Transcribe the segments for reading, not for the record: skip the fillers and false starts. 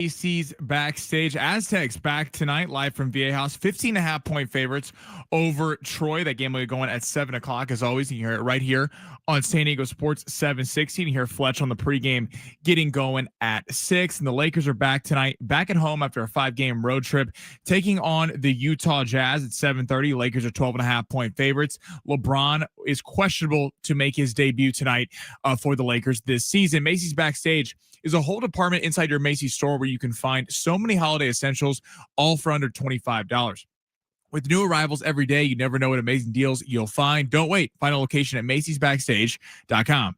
Macy's backstage. Aztecs back tonight, live from VA House. 15.5-point favorites over Troy. That game will be going at 7 o'clock. As always, you can hear it right here on San Diego Sports 760. You hear Fletch on the pregame getting going at 6. And the Lakers are back tonight, back at home after a 5-game road trip, taking on the Utah Jazz at 7:30. Lakers are 12.5-point favorites. LeBron is questionable to make his debut tonight for the Lakers this season. Macy's backstage is a whole department inside your Macy's store where you can find so many holiday essentials, all for under $25. With new arrivals every day, you never know what amazing deals you'll find. Don't wait. Find a location at Macy'sBackstage.com.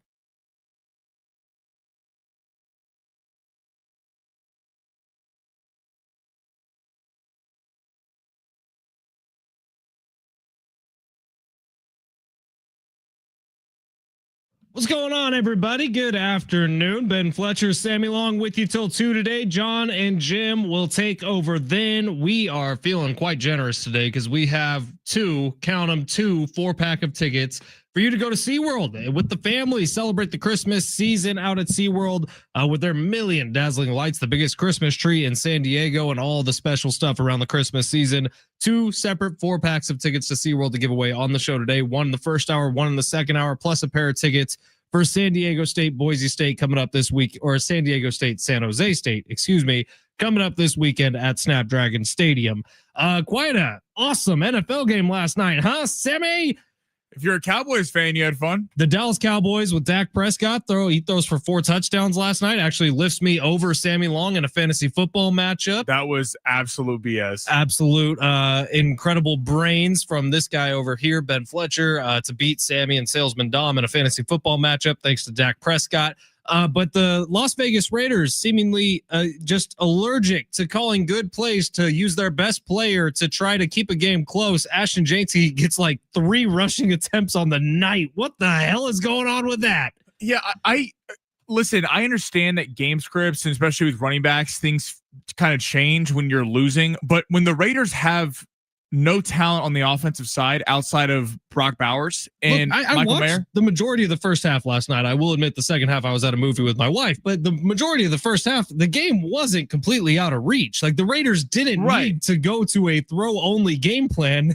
What's going on, everybody? Good afternoon. Ben Fletcher, Sammy Long with you till 2 today. John and Jim will take over then. We are feeling quite generous today because we have two 4-pack of tickets for you to go to SeaWorld with the family. Celebrate the Christmas season out at SeaWorld with their million dazzling lights, the biggest Christmas tree in San Diego, and all the special stuff around the Christmas season. 2 separate 4-packs of tickets to SeaWorld to give away on the show today. One in the first hour, one in the second hour, plus a pair of tickets for San Diego State, Boise State coming up this week, or San Diego State, San Jose State, coming up this weekend at Snapdragon Stadium. Quite a awesome NFL game last night, huh, Sammy? If you're a Cowboys fan, you had fun. The Dallas Cowboys with Dak Prescott he throws for 4 touchdowns last night. Actually lifts me over Sammy Long in a fantasy football matchup. That was absolute BS. Absolute incredible brains from this guy over here, Ben Fletcher, to beat Sammy and Salesman Dom in a fantasy football matchup thanks to Dak Prescott. But the Las Vegas Raiders seemingly just allergic to calling good plays to use their best player to try to keep a game close. Ashton Janty gets like 3 rushing attempts on the night. What the hell is going on with that? Yeah, I listen, I understand that game scripts, and especially with running backs, things kind of change when you're losing. But when the Raiders have no talent on the offensive side outside of Brock Bowers and I Michael watched Mayer. The majority of the first half last night. I will admit the second half I was at a movie with my wife, but the majority of the first half, the game wasn't completely out of reach. Like the Raiders didn't need to go to a throw only game plan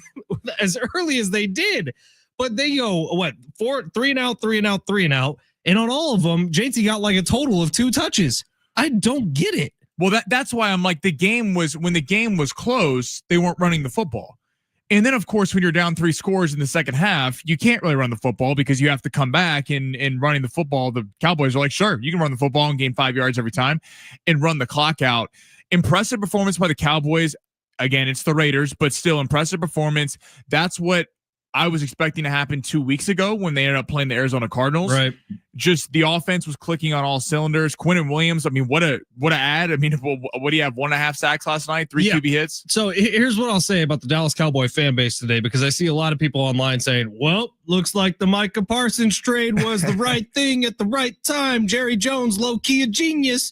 as early as they did, but they go 3 and out, 3 and out, 3 and out. And on all of them, JT got like a total of 2 touches. I don't get it. Well, that's why I'm like, when the game was close, they weren't running the football. And then, of course, when you're down 3 scores in the second half, you can't really run the football because you have to come back and running the football. The Cowboys are like, sure, you can run the football and gain 5 yards every time and run the clock out. Impressive performance by the Cowboys. Again, it's the Raiders, but still impressive performance. That's what I was expecting to happen 2 weeks ago when they ended up playing the Arizona Cardinals. Right. Just the offense was clicking on all cylinders. Quinnen Williams, I mean, what a ad. I mean, what do you have? 1.5 sacks last night, 3 QB hits. So here's what I'll say about the Dallas Cowboy fan base today, because I see a lot of people online saying, well, looks like the Micah Parsons trade was the right thing at the right time. Jerry Jones, low key a genius.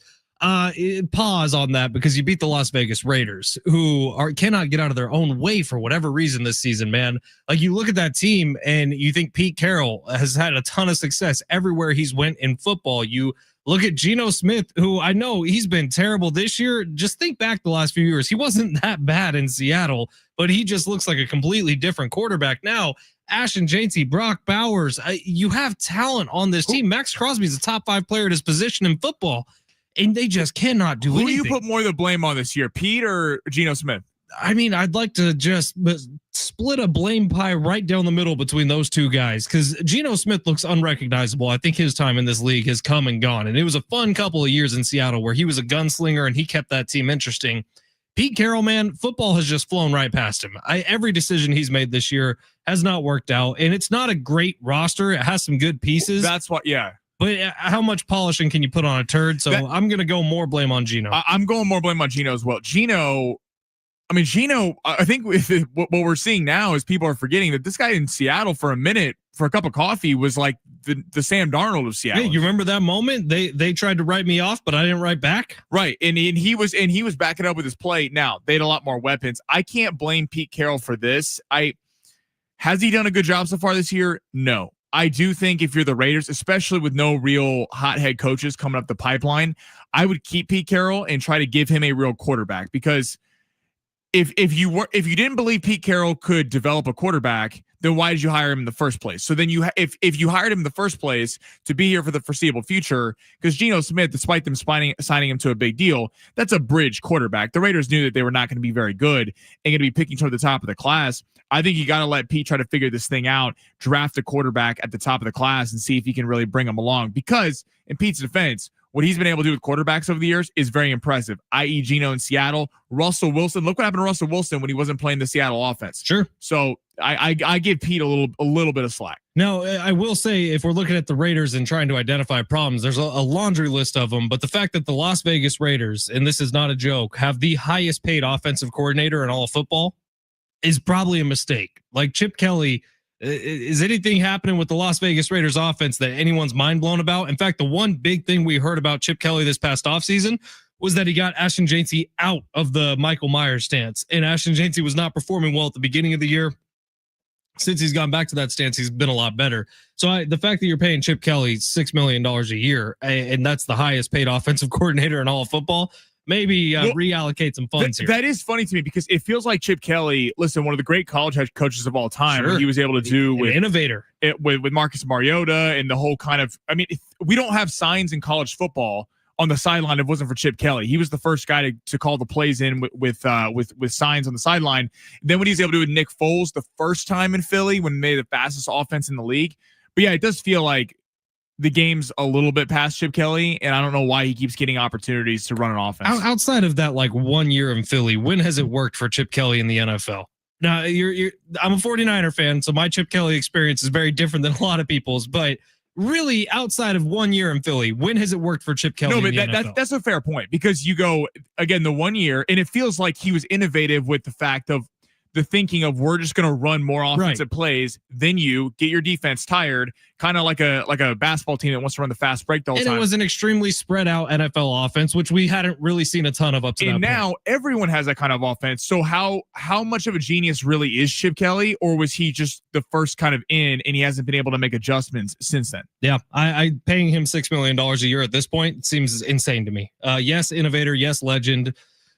Pause on that, because you beat the Las Vegas Raiders, who cannot get out of their own way for whatever reason this season, man. Like, you look at that team and you think Pete Carroll has had a ton of success everywhere he's went in football. You look at Geno Smith, who I know he's been terrible this year. Just think back the last few years. He wasn't that bad in Seattle, but he just looks like a completely different quarterback now. Ashton Janty, Brock Bowers, you have talent on this team. Max Crosby's a top 5 player at his position in football, and they just cannot do anything. Who do you put more of the blame on this year, Pete or Geno Smith? I mean, I'd like to just split a blame pie right down the middle between those two guys, because Geno Smith looks unrecognizable. I think his time in this league has come and gone, and it was a fun couple of years in Seattle where he was a gunslinger and he kept that team interesting. Pete Carroll, man, football has just flown right past him. Every decision he's made this year has not worked out, and it's not a great roster. It has some good pieces. That's what, yeah. But how much polishing can you put on a turd? So I'm going to go more blame on Geno. I'm going more blame on Geno as well. Geno, I think what we're seeing now is people are forgetting that this guy in Seattle for a minute, for a cup of coffee, was like the Sam Darnold of Seattle. Hey, you remember that moment? They tried to write me off, but I didn't write back. Right. And he was backing up with his play. Now, they had a lot more weapons. I can't blame Pete Carroll for this. Has he done a good job so far this year? No. I do think if you're the Raiders, especially with no real hothead coaches coming up the pipeline, I would keep Pete Carroll and try to give him a real quarterback, because if you didn't believe Pete Carroll could develop a quarterback, then why did you hire him in the first place? So then if you hired him in the first place to be here for the foreseeable future, because Geno Smith, despite them signing him to a big deal, that's a bridge quarterback. The Raiders knew that they were not going to be very good and going to be picking toward the top of the class. I think you got to let Pete try to figure this thing out, draft a quarterback at the top of the class, and see if he can really bring them along. Because in Pete's defense, what he's been able to do with quarterbacks over the years is very impressive, i.e. Geno in Seattle. Russell Wilson, look what happened to Russell Wilson when he wasn't playing the Seattle offense. Sure. So I give Pete a little bit of slack. Now, I will say, if we're looking at the Raiders and trying to identify problems, there's a laundry list of them. But the fact that the Las Vegas Raiders, and this is not a joke, have the highest paid offensive coordinator in all of football is probably a mistake. Like Chip Kelly, is anything happening with the Las Vegas Raiders offense that anyone's mind blown about? In fact, the one big thing we heard about Chip Kelly this past offseason was that he got Ashton Jancy out of the Michael Myers stance. And Ashton Jancy was not performing well at the beginning of the year. Since he's gone back to that stance, he's been a lot better. So the fact that you're paying Chip Kelly $6 million a year, and that's the highest paid offensive coordinator in all of football, maybe reallocate some funds here. That is funny to me, because it feels like Chip Kelly, listen, one of the great college head coaches of all time, Sure. what he was able to do with innovator with Marcus Mariota and the whole kind of, I mean, we don't have signs in college football on the sideline. If it wasn't for Chip Kelly, he was the first guy to call the plays in with signs on the sideline. Then what he's able to do with Nick Foles the first time in Philly, when they made the fastest offense in the league. But yeah, it does feel like the game's a little bit past Chip Kelly, and I don't know why he keeps getting opportunities to run an offense. Outside of that, like 1 year in Philly, when has it worked for Chip Kelly in the NFL? Now, I'm a 49er fan, so my Chip Kelly experience is very different than a lot of people's, but really, outside of 1 year in Philly, when has it worked for Chip Kelly? No, but that's a fair point, because you go, again, the 1 year, and it feels like he was innovative with the fact of the thinking of, we're just going to run more offensive plays than you, get your defense tired, kind of like a basketball team that wants to run the fast break the whole time. And it was an extremely spread out NFL offense, which we hadn't really seen a ton of up to that point. And now everyone has that kind of offense. So how much of a genius really is Chip Kelly, or was he just the first kind of in, and he hasn't been able to make adjustments since then? Yeah, I paying him $6 million a year at this point seems insane to me. Yes, innovator. Yes, legend.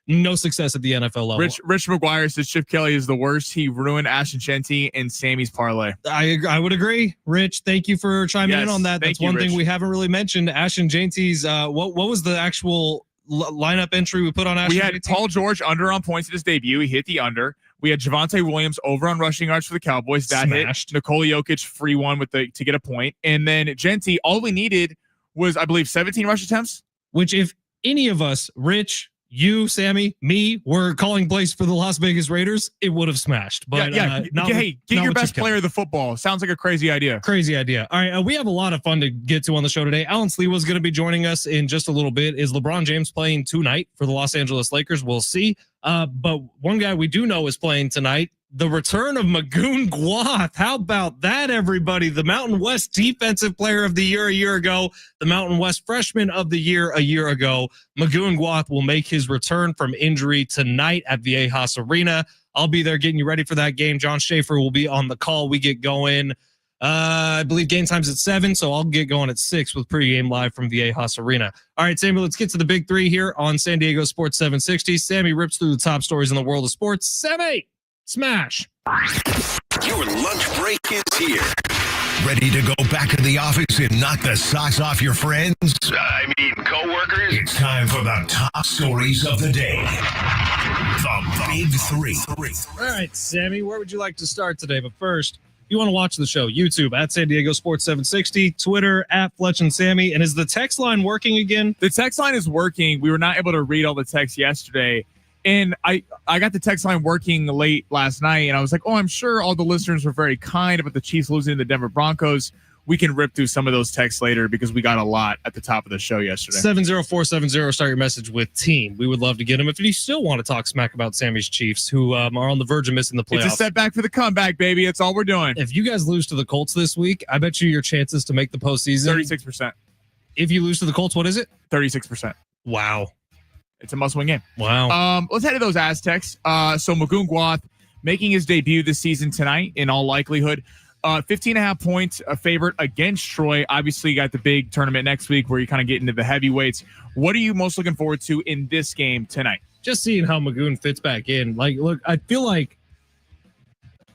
No success at the NFL level. Rich McGuire says Chip Kelly is the worst. He ruined Ashton Shenty and Sammy's parlay. I would agree. Rich, thank you for chiming in on that. That's one thing we haven't really mentioned. Ashton Shenty's, what was the actual lineup entry we put on Ashton? We had Paul George under on points at his debut. He hit the under. We had Javonte Williams over on rushing yards for the Cowboys. That Smashed. hit. Nikola Jokic free one to get a point. And then Shenty, all we needed was, I believe, 17 rush attempts. Which, if any of us, Rich, you, Sammy, me, were calling plays for the Las Vegas Raiders, it would have smashed. But get your best player of the football. Sounds like a crazy idea. Crazy idea. All right, we have a lot of fun to get to on the show today. Alan Sliwa is going to be joining us in just a little bit. Is LeBron James playing tonight for the Los Angeles Lakers? We'll see. But one guy we do know is playing tonight. The return of Magoon Gwath. How about that, everybody? The Mountain West Defensive Player of the Year a year ago. The Mountain West Freshman of the Year a year ago. Magoon Gwath will make his return from injury tonight at Viejas Arena. I'll be there getting you ready for that game. John Schaefer will be on the call. We get going. I believe game time's at 7, so I'll get going at 6 with pregame live from Viejas Arena. All right, Sammy, let's get to the big three here on San Diego Sports 760. Sammy rips through the top stories in the world of sports. Sammy! Smash. Your lunch break is here. Ready to go back to the office and knock the socks off your friends? I mean, coworkers? It's time for the top stories of the day. The Big Three. All right, Sammy, where would you like to start today? But first, if you want to watch the show, YouTube at San Diego Sports 760, Twitter at Fletch and Sammy. And is the text line working again? The text line is working. We were not able to read all the text yesterday. And I got the text line working late last night, and I was like, I'm sure all the listeners were very kind about the Chiefs losing to the Denver Broncos. We can rip through some of those texts later because we got a lot at the top of the show yesterday. 70470, start your message with team. We would love to get them. If you still want to talk smack about Sammy's Chiefs, who are on the verge of missing the playoffs. It's a setback for the comeback, baby. That's all we're doing. If you guys lose to the Colts this week, I bet you your chances to make the postseason. 36%. If you lose to the Colts, what is it? 36%. Wow. It's a must-win game. Wow. Let's head to those Aztecs. So Magoon Gwath making his debut this season tonight, in all likelihood. 15.5 points, a favorite against Troy. Obviously, you got the big tournament next week where you kind of get into the heavyweights. What are you most looking forward to in this game tonight? Just seeing how Magoon fits back in. Like, look, I feel like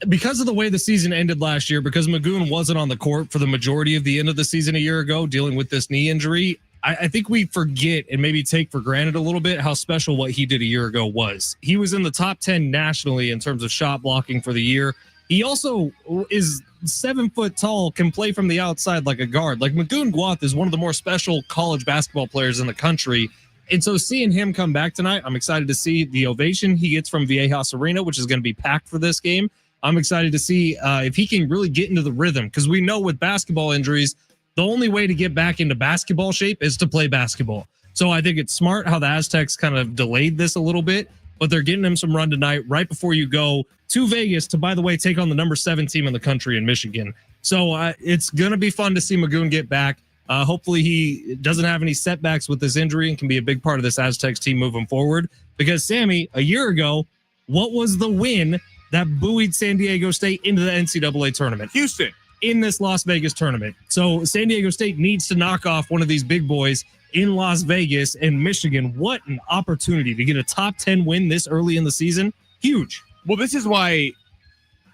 because of the way the season ended last year, because Magoon wasn't on the court for the majority of the end of the season a year ago, dealing with this knee injury, I think we forget and maybe take for granted a little bit how special what he did a year ago was. He was in the top 10 nationally in terms of shot blocking for the year. He also is 7 foot tall, can play from the outside like a guard. Like Magoon Gwath is one of the more special college basketball players in the country. And so seeing him come back tonight, I'm excited to see the ovation he gets from Viejas Arena, which is going to be packed for this game. I'm excited to see if he can really get into the rhythm, because we know with basketball injuries, the only way to get back into basketball shape is to play basketball. So I think it's smart how the Aztecs kind of delayed this a little bit, but they're getting him some run tonight right before you go to Vegas to, by the way, take on the number 7 team in the country in Michigan. So it's going to be fun to see Magoon get back. Hopefully he doesn't have any setbacks with this injury and can be a big part of this Aztecs team moving forward. Because, Sammy, a year ago, what was the win that buoyed San Diego State into the NCAA tournament? Houston. In this Las Vegas tournament. So San Diego State needs to knock off one of these big boys in Las Vegas and Michigan. What an opportunity to get a top 10 win this early in the season. Huge. Well, this is why,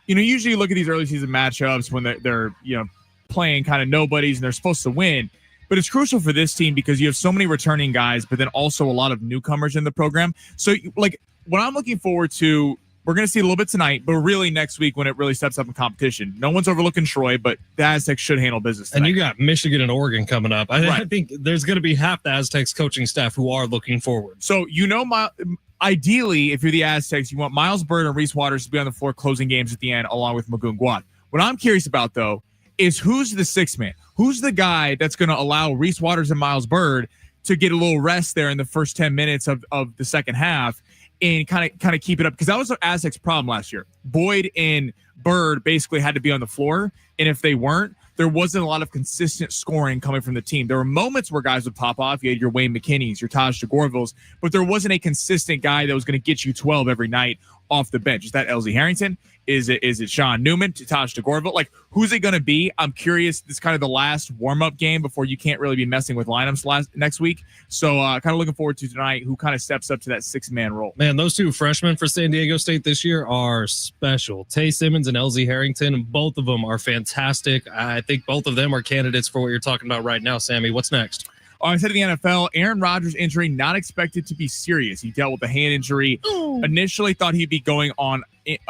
usually you look at these early season matchups when they're playing kind of nobodies and they're supposed to win. But it's crucial for this team because you have so many returning guys, but then also a lot of newcomers in the program. So, like, what I'm looking forward to, we're going to see a little bit tonight, but really next week when it really steps up in competition. No one's overlooking Troy, but the Aztecs should handle business tonight. And you got Michigan and Oregon coming up. I think there's going to be half the Aztecs coaching staff who are looking forward. So, ideally, if you're the Aztecs, you want Miles Bird and Reese Waters to be on the floor closing games at the end, along with Magoon Gwath. What I'm curious about, though, is who's the sixth man? Who's the guy that's going to allow Reese Waters and Miles Bird to get a little rest there in the first 10 minutes of the second half and kind of keep it up? Because that was the Aztecs' problem last year. Boyd and Bird basically had to be on the floor, and if they weren't, there wasn't a lot of consistent scoring coming from the team. There were moments where guys would pop off. You had your Wayne McKinney's, your Taj DeGorvilles, but there wasn't a consistent guy that was going to get you 12 every night off the bench. Is that LZ Harrington? Is it Sean Newman to Taj DeGorville? Like, who's it going to be? I'm curious. This is kind of the last warm-up game before you can't really be messing with lineups next week. So kind of looking forward to tonight who kind of steps up to that six-man role. Man, those two freshmen for San Diego State this year are special. Tay Simmons and LZ Harrington, both of them are fantastic. I think both of them are candidates for what you're talking about right now, Sammy. What's next? Instead of the NFL, Aaron Rodgers' injury not expected to be serious. He dealt with a hand injury. Ooh. Initially thought he'd be going on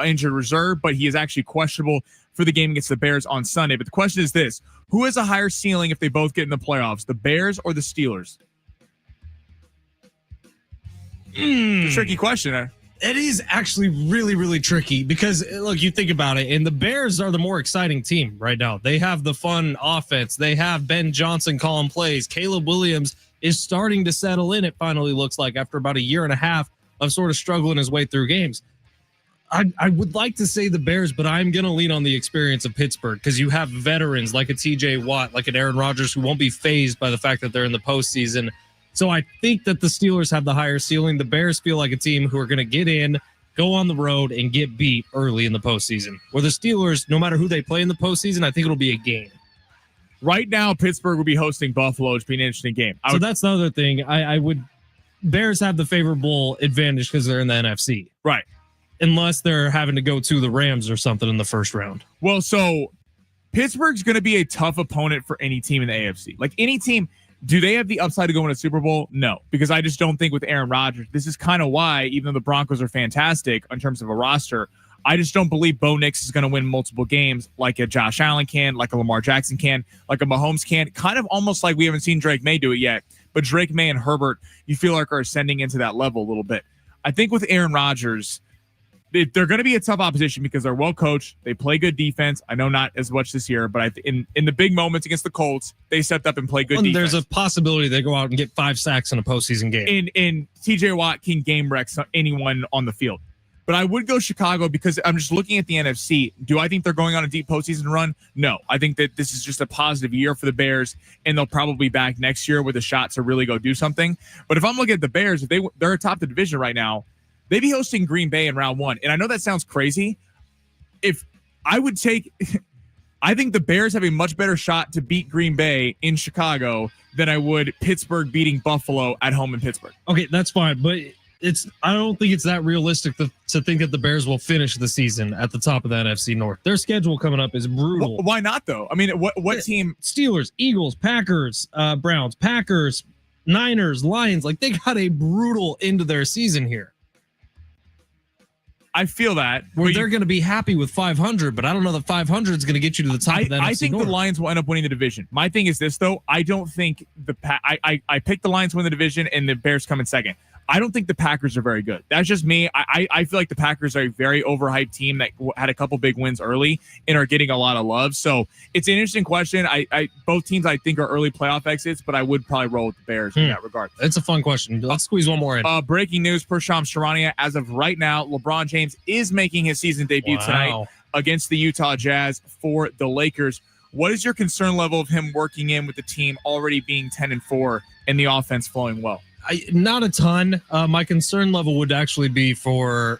injured reserve, but he is actually questionable for the game against the Bears on Sunday. But the question is this: who has a higher ceiling if they both get in the playoffs, the Bears or the Steelers? It's a tricky question. It is actually really, really tricky because, look, you think about it, and the Bears are the more exciting team right now. They have the fun offense. They have Ben Johnson calling plays. Caleb Williams is starting to settle in, it finally looks like, after about a year and a half of sort of struggling his way through games. I would like to say the Bears, but I'm going to lean on the experience of Pittsburgh because you have veterans like a TJ Watt, like an Aaron Rodgers, who won't be fazed by the fact that they're in the postseason. So I think that the Steelers have the higher ceiling. The Bears feel like a team who are going to get in, go on the road, and get beat early in the postseason. Where the Steelers, no matter who they play in the postseason, I think it'll be a game. Right now, Pittsburgh will be hosting Buffalo, which would be an interesting game. That's the other thing. Bears have the favorable advantage because they're in the NFC. Right. Unless they're having to go to the Rams or something in the first round. Well, so Pittsburgh's going to be a tough opponent for any team in the AFC. Like any team, do they have the upside to go win a Super Bowl? No, because I just don't think with Aaron Rodgers. This is kind of why, even though the Broncos are fantastic in terms of a roster, I just don't believe Bo Nix is going to win multiple games like a Josh Allen can, like a Lamar Jackson can, like a Mahomes can. Kind of almost like we haven't seen Drake May do it yet, but Drake May and Herbert, you feel like are ascending into that level a little bit. I think with Aaron Rodgers, they're going to be a tough opposition because they're well coached. They play good defense. I know not as much this year, but in the big moments against the Colts, they stepped up and played good defense. There's a possibility they go out and get 5 sacks in a postseason game. And TJ Watt can game wreck anyone on the field. But I would go Chicago because I'm just looking at the NFC. Do I think they're going on a deep postseason run? No. I think that this is just a positive year for the Bears, and they'll probably be back next year with a shot to really go do something. But if I'm looking at the Bears, if they're atop the division right now, they'd be hosting Green Bay in round 1. And I know that sounds crazy. If I would take I think the Bears have a much better shot to beat Green Bay in Chicago than I would Pittsburgh beating Buffalo at home in Pittsburgh. Okay, that's fine, but I don't think it's that realistic to think that the Bears will finish the season at the top of the NFC North. Their schedule coming up is brutal. Why not though? I mean, what team? Steelers, Eagles, Packers, Browns, Packers, Niners, Lions, like they got a brutal end of their season here. I feel that where they're going to be happy with 500, but I don't know that 500 is going to get you to the top of that. I think North. the Lions will end up winning the division. My thing is this though. I don't think I picked the Lions to win the division and the Bears come in second. I don't think the Packers are very good. That's just me. I feel like the Packers are a very overhyped team that had a couple big wins early and are getting a lot of love. So it's an interesting question. Both teams I think are early playoff exits, but I would probably roll with the Bears in that regard. It's a fun question. Let's squeeze one more in. Breaking news per Shams Charania. As of right now, LeBron James is making his season debut tonight against the Utah Jazz for the Lakers. What is your concern level of him working in with the team already being 10-4 and the offense flowing well? Not a ton. My concern level would actually be for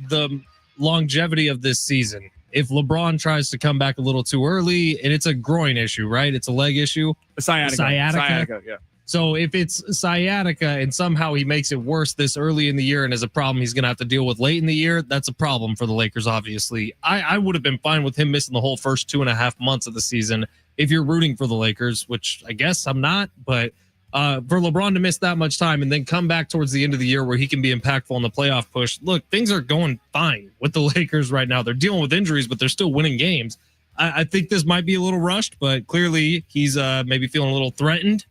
the longevity of this season. If LeBron tries to come back a little too early, and it's a groin issue, right? It's a leg issue. Sciatica, yeah. So if it's sciatica and somehow he makes it worse this early in the year and is a problem he's going to have to deal with late in the year, that's a problem for the Lakers, obviously. I would have been fine with him missing the whole first 2.5 months of the season if you're rooting for the Lakers, which I guess I'm not, but for LeBron to miss that much time and then come back towards the end of the year where he can be impactful in the playoff push. Look, things are going fine with the Lakers right now. They're dealing with injuries, but they're still winning games. I think this might be a little rushed, but clearly he's maybe feeling a little threatened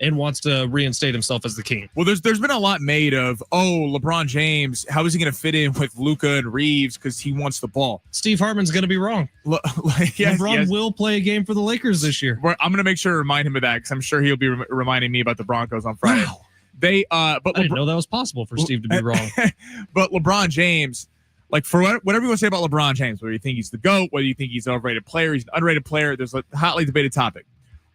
and wants to reinstate himself as the king. Well, there's been a lot made of, LeBron James, how is he going to fit in with Luka and Reeves because he wants the ball? Steve Hartman's going to be wrong. LeBron will play a game for the Lakers this year. I'm going to make sure to remind him of that because I'm sure he'll be reminding me about the Broncos on Friday. Wow. I didn't know that was possible for Steve to be wrong. But LeBron James, like for whatever you want to say about LeBron James, whether you think he's the GOAT, whether you think he's an overrated player, he's an underrated player, there's a hotly debated topic.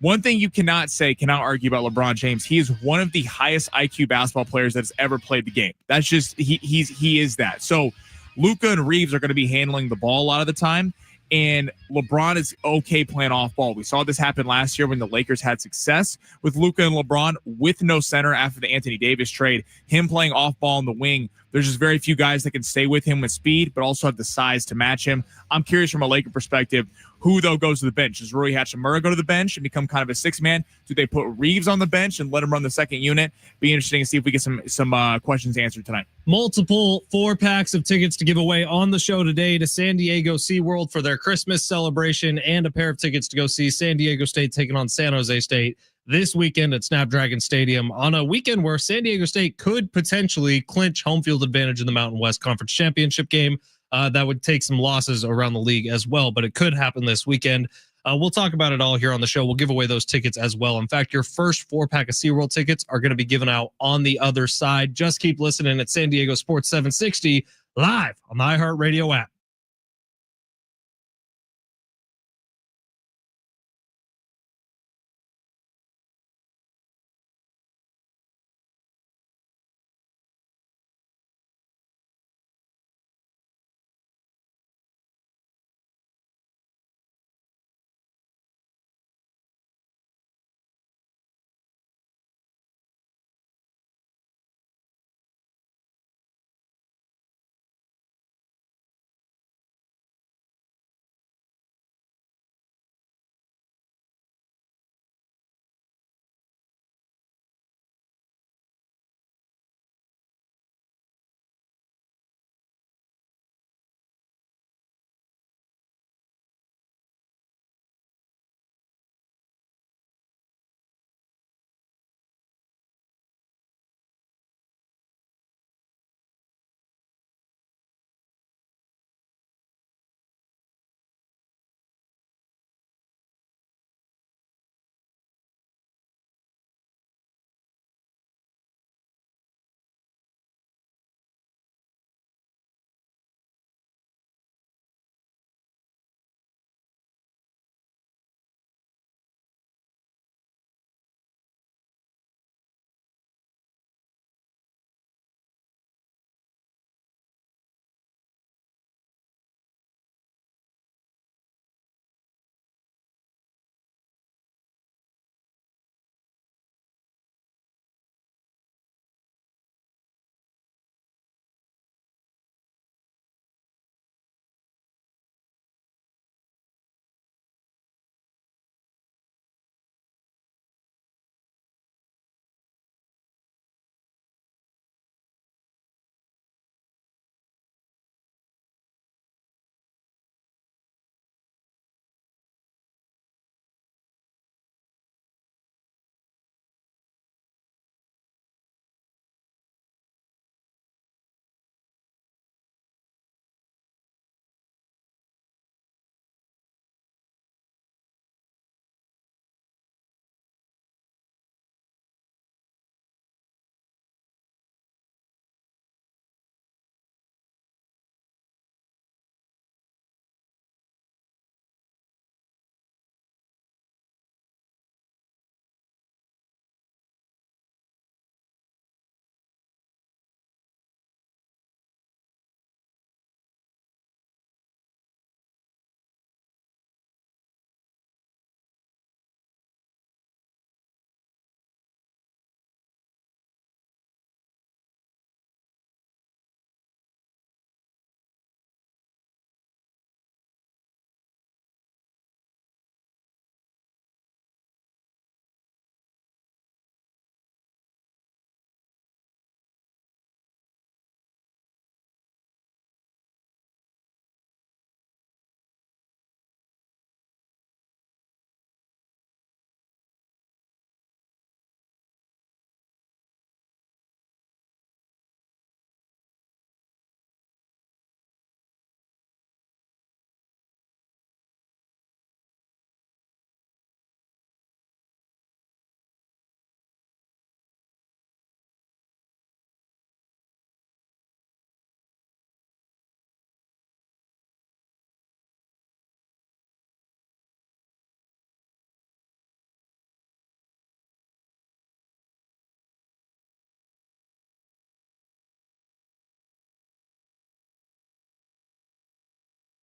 One thing you cannot argue about LeBron James, he is one of the highest IQ basketball players that's ever played the game. That's just, he is that. So Luka and Reeves are going to be handling the ball a lot of the time, and LeBron is okay playing off ball. We saw this happen last year when the Lakers had success with Luka and LeBron with no center after the Anthony Davis trade, him playing off ball in the wing. There's just very few guys that can stay with him with speed, but also have the size to match him. I'm curious from a Laker perspective, who, though, goes to the bench? Does Rui Hachimura go to the bench and become kind of a six-man? Do they put Reeves on the bench and let him run the second unit? Be interesting to see if we get some questions answered tonight. Multiple 4-packs of tickets to give away on the show today to San Diego SeaWorld for their Christmas celebration, and a pair of tickets to go see San Diego State taking on San Jose State this weekend at Snapdragon Stadium on a weekend where San Diego State could potentially clinch home field advantage in the Mountain West Conference Championship game. That would take some losses around the league as well, but it could happen this weekend. We'll talk about it all here on the show. We'll give away those tickets as well. In fact, your first 4-pack of SeaWorld tickets are going to be given out on the other side. Just keep listening at San Diego Sports 760 live on the iHeartRadio app.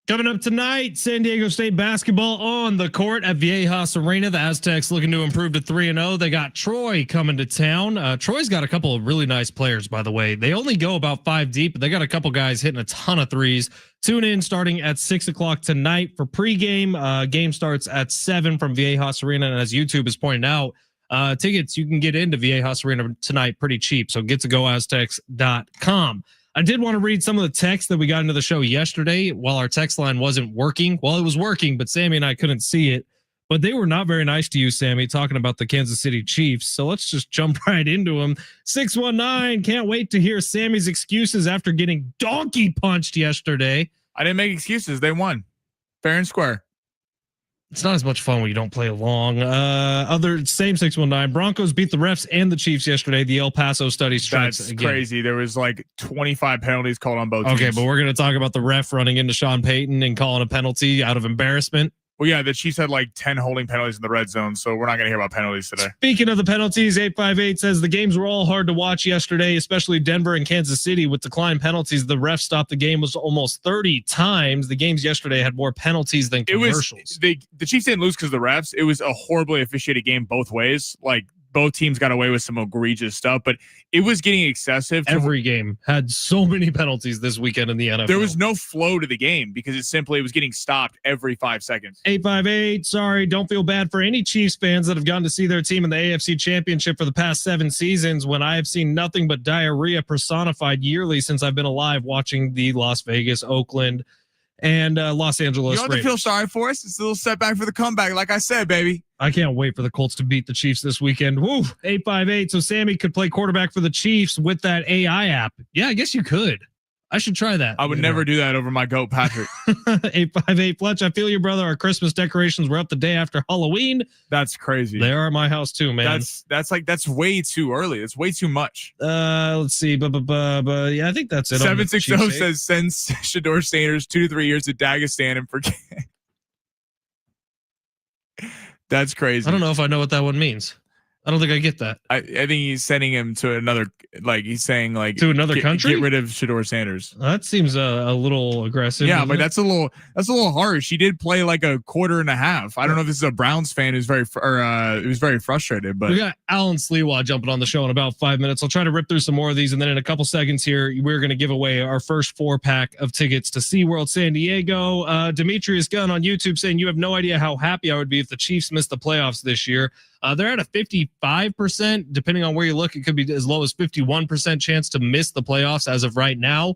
Coming up tonight, San Diego State basketball on the court at Viejas Arena. The Aztecs looking to improve to 3-0. They got Troy coming to town. Troy's got a couple of really nice players, by the way. They only go about 5 deep, but they got a couple guys hitting a ton of threes. Tune in starting at 6 o'clock tonight for pregame. Game starts at 7 from Viejas Arena. And as YouTube is pointing out, tickets you can get into Viejas Arena tonight pretty cheap. So get to goaztecs.com. I did want to read some of the text that we got into the show yesterday while our text line wasn't working. Well, it was working, but Sammy and I couldn't see it. But they were not very nice to you, Sammy, talking about the Kansas City Chiefs. So let's just jump right into them. 619, can't wait to hear Sammy's excuses after getting donkey punched yesterday. I didn't make excuses. They won. Fair and square. It's not as much fun when you don't play along. Same 619. Broncos beat the refs and the Chiefs yesterday. The El Paso study strikes That's again. crazy. There was like 25 penalties called on both Okay, teams. but we're going to talk about the ref running into Sean Payton and calling a penalty out of embarrassment. Well, yeah, the Chiefs had like 10 holding penalties in the red zone, so we're not going to hear about penalties today. Speaking of the penalties, 858 says the games were all hard to watch yesterday, especially Denver and Kansas City with declined penalties. The ref stopped the game was almost 30 times. The games yesterday had more penalties than commercials. The Chiefs didn't lose because of the refs. It was a horribly officiated game both ways. Like both teams got away with some egregious stuff, but it was getting excessive. Every game had so many penalties this weekend in the NFL. There was no flow to the game because it was getting stopped every 5 seconds. 858, sorry, don't feel bad for any Chiefs fans that have gotten to see their team in the AFC Championship for the past 7 seasons when I have seen nothing but diarrhea personified yearly since I've been alive watching the Las Vegas, Oakland, and Los Angeles You don't have to feel sorry for us. It's a little setback for the comeback, like I said, baby. I can't wait for the Colts to beat the Chiefs this weekend. Woo, 858. So Sammy could play quarterback for the Chiefs with that AI app. Yeah, I guess you could. I should try that. I would never do that over my goat, Patrick. 858 Fletch. I feel you, brother. Our Christmas decorations were up the day after Halloween. That's crazy. They are at my house too, man. That's way too early. It's way too much. Let's see. But yeah, I think that's it. 760 says sends Shador Sanders 2 to 3 years to Dagestan and forget. That's crazy. I don't know if I know what that one means. I don't think I get that. I think he's sending him to another, like he's saying like to another country. Get rid of Shador Sanders. That seems a little aggressive. Yeah, but that's a little harsh. He did play like a quarter and a half. I don't know if this is a Browns fan who's very frustrated. But we got Alan Sliwa jumping on the show in about 5 minutes. I'll try to rip through some more of these, and then in a couple seconds here, we're going to give away our first 4-pack of tickets to SeaWorld San Diego. Demetrius Gunn on YouTube saying you have no idea how happy I would be if the Chiefs missed the playoffs this year. They're at a 55%, depending on where you look. It could be as low as 51% chance to miss the playoffs as of right now.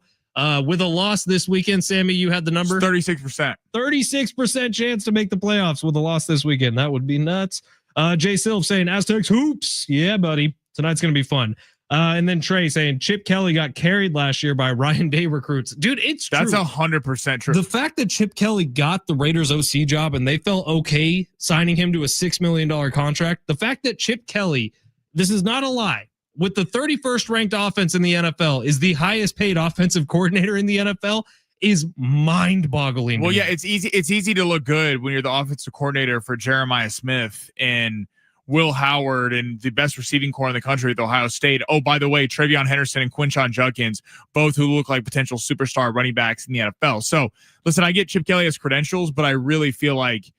With a loss this weekend, Sammy, you had the number 36%. 36% chance to make the playoffs with a loss this weekend. That would be nuts. Jay Silv saying Aztecs hoops. Yeah, buddy. Tonight's going to be fun. And then Trey saying Chip Kelly got carried last year by Ryan Day recruits. Dude, it's true. That's 100% true. The fact that Chip Kelly got the Raiders OC job and they felt okay signing him to a $6 million contract. The fact that Chip Kelly, this is not a lie, with the 31st ranked offense in the NFL, is the highest paid offensive coordinator in the NFL is mind-boggling. Well, yeah, it's easy to look good when you're the offensive coordinator for Jeremiah Smith and Will Howard and the best receiving core in the country at Ohio State. Oh, by the way, Travion Henderson and Quinshon Judkins, both who look like potential superstar running backs in the NFL. So, listen, I get Chip Kelly has credentials, but I really feel like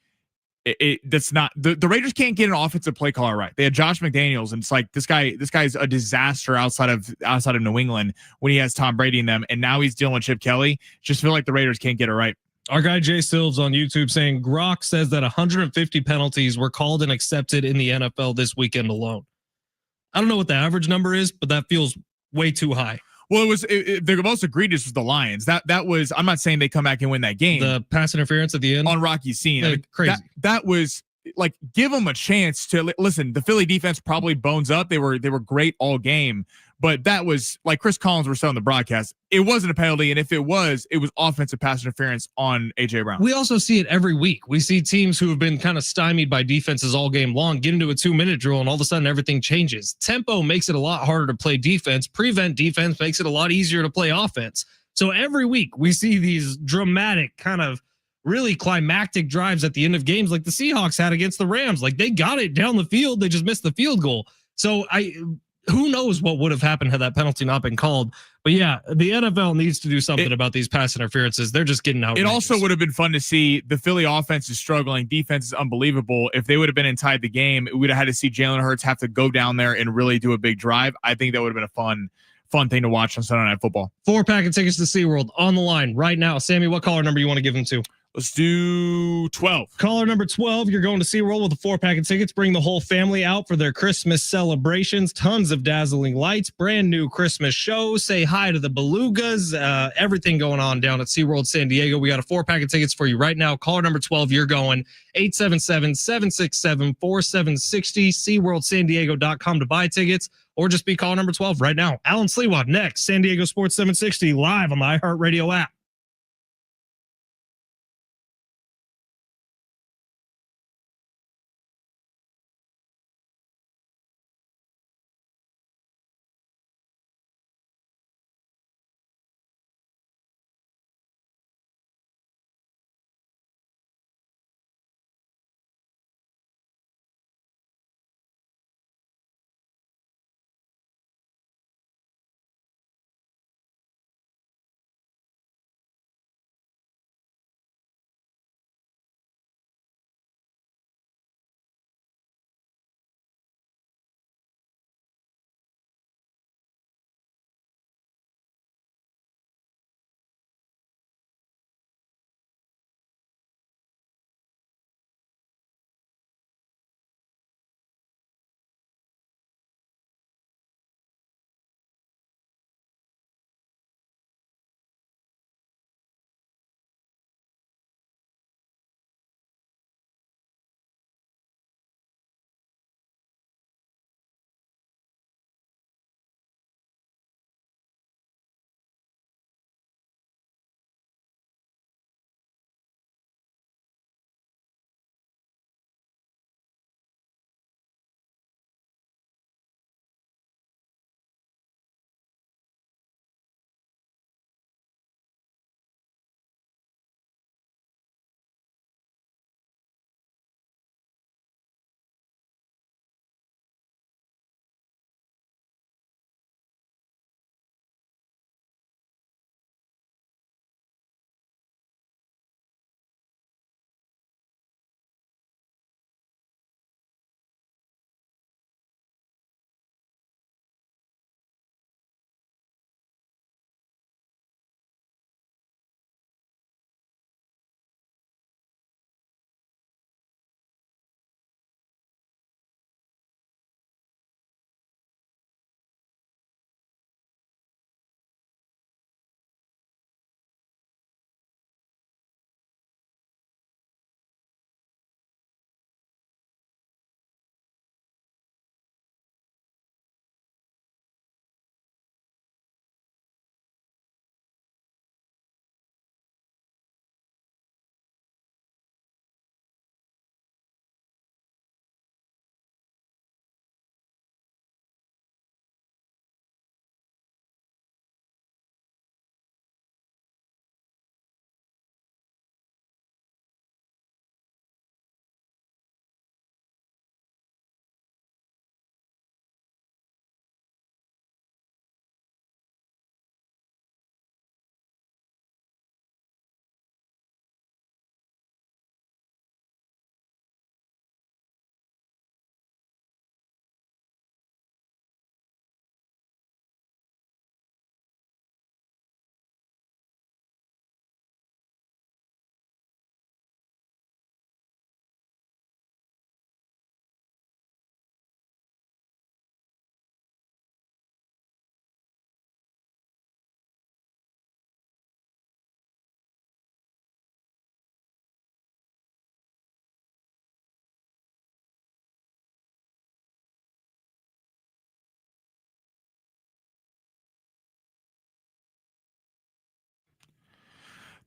that's not the Raiders can't get an offensive play caller right. They had Josh McDaniels, and it's like this guy's a disaster outside of New England when he has Tom Brady in them, and now he's dealing with Chip Kelly. Just feel like the Raiders can't get it right. Our guy Jay Silves on YouTube saying Grok says that 150 penalties were called and accepted in the NFL this weekend alone. I don't know what the average number is, but that feels way too high. Well, the most egregious was the Lions. That was, I'm not saying they come back and win that game. The pass interference at the end on Rocky Scene. Crazy. That was like, give them a chance to listen. The Philly defense probably bones up. They were great all game, but that was like Chris Collins was saying on the broadcast. It wasn't a penalty, and if it was offensive pass interference on AJ Brown. We also see it every week. We see teams who have been kind of stymied by defenses all game long get into a 2-minute drill, and all of a sudden everything changes. Tempo makes it a lot harder to play defense. Prevent defense makes it a lot easier to play offense. So every week we see these dramatic kind of really climactic drives at the end of games like the Seahawks had against the Rams. Like they got it down the field. They just missed the field goal. So who knows what would have happened had that penalty not been called. But yeah, the NFL needs to do something about these pass interferences. They're just getting out. It also would have been fun to see. The Philly offense is struggling. Defense is unbelievable. If they would have been inside the game, we would have had to see Jalen Hurts have to go down there and really do a big drive. I think that would have been a fun thing to watch on Sunday Night Football. 4-pack of tickets to SeaWorld on the line right now. Sammy, what caller number you want to give them to? Let's do 12. Caller number 12, you're going to SeaWorld with a 4-pack of tickets. Bring the whole family out for their Christmas celebrations. Tons of dazzling lights, brand new Christmas shows. Say hi to the belugas. Everything going on down at SeaWorld San Diego. We got a 4-pack of tickets for you right now. Caller number 12, you're going 877-767-4760. SeaWorldSanDiego.com to buy tickets, or just be caller number 12 right now. Alan Sliwa next. San Diego Sports 760 live on the iHeartRadio app.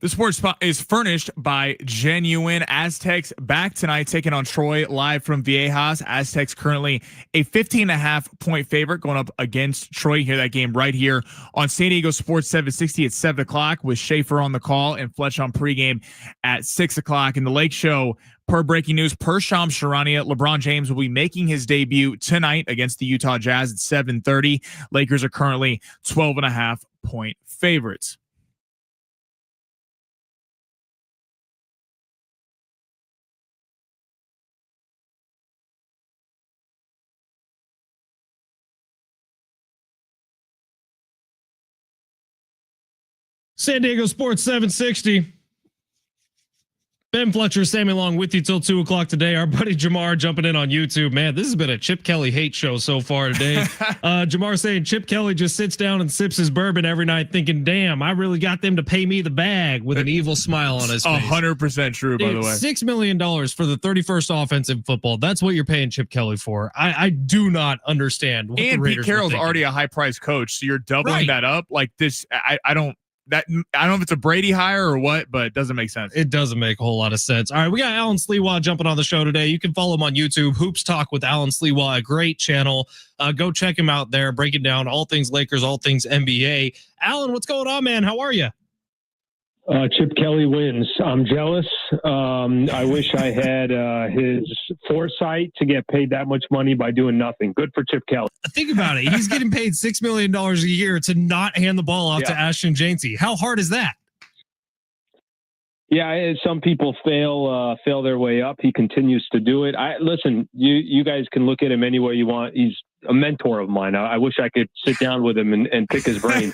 The sports spot is furnished by Genuine. Aztecs back tonight, taking on Troy live from Viejas. Aztecs currently a 15.5-point favorite going up against Troy. You hear that game right here on San Diego Sports 760 at 7 o'clock with Schaefer on the call and Fletch on pregame at 6 o'clock. In the Lake Show, per breaking news, per Shams Charania, LeBron James will be making his debut tonight against the Utah Jazz at 7:30. Lakers are currently 12.5-point favorites. San Diego Sports 760. Ben Fletcher, Sammy Long with you till 2 o'clock today. Our buddy Jamar jumping in on YouTube. Man, this has been a Chip Kelly hate show so far today. Jamar saying Chip Kelly just sits down and sips his bourbon every night thinking, damn, I really got them to pay me the bag with an evil smile on his face. 100% true, by the way. $6 million for the 31st offense in football. That's what you're paying Chip Kelly for. I do not understand what and the Raiders Pete Carroll's were thinking. already a high-priced coach, so you're doubling that up. Like this, I don't know if it's a Brady hire or what, but it doesn't make sense. It doesn't make a whole lot of sense. All right, we got Alan Sliwa jumping on the show today. You can follow him on YouTube, Hoops Talk with Alan Sliwa, a great channel. Go check him out there, breaking down all things Lakers, all things NBA. Alan, what's going on, man? How are you? Chip Kelly wins. I'm jealous. I wish I had his foresight to get paid that much money by doing nothing. Good for Chip Kelly. Think about it. He's getting paid $6 million a year to not hand the ball off to Ashton Jancy. How hard is that? Yeah, some people fail their way up. He continues to do it. Listen, you guys can look at him any way you want. He's a mentor of mine. I wish I could sit down with him and pick his brain.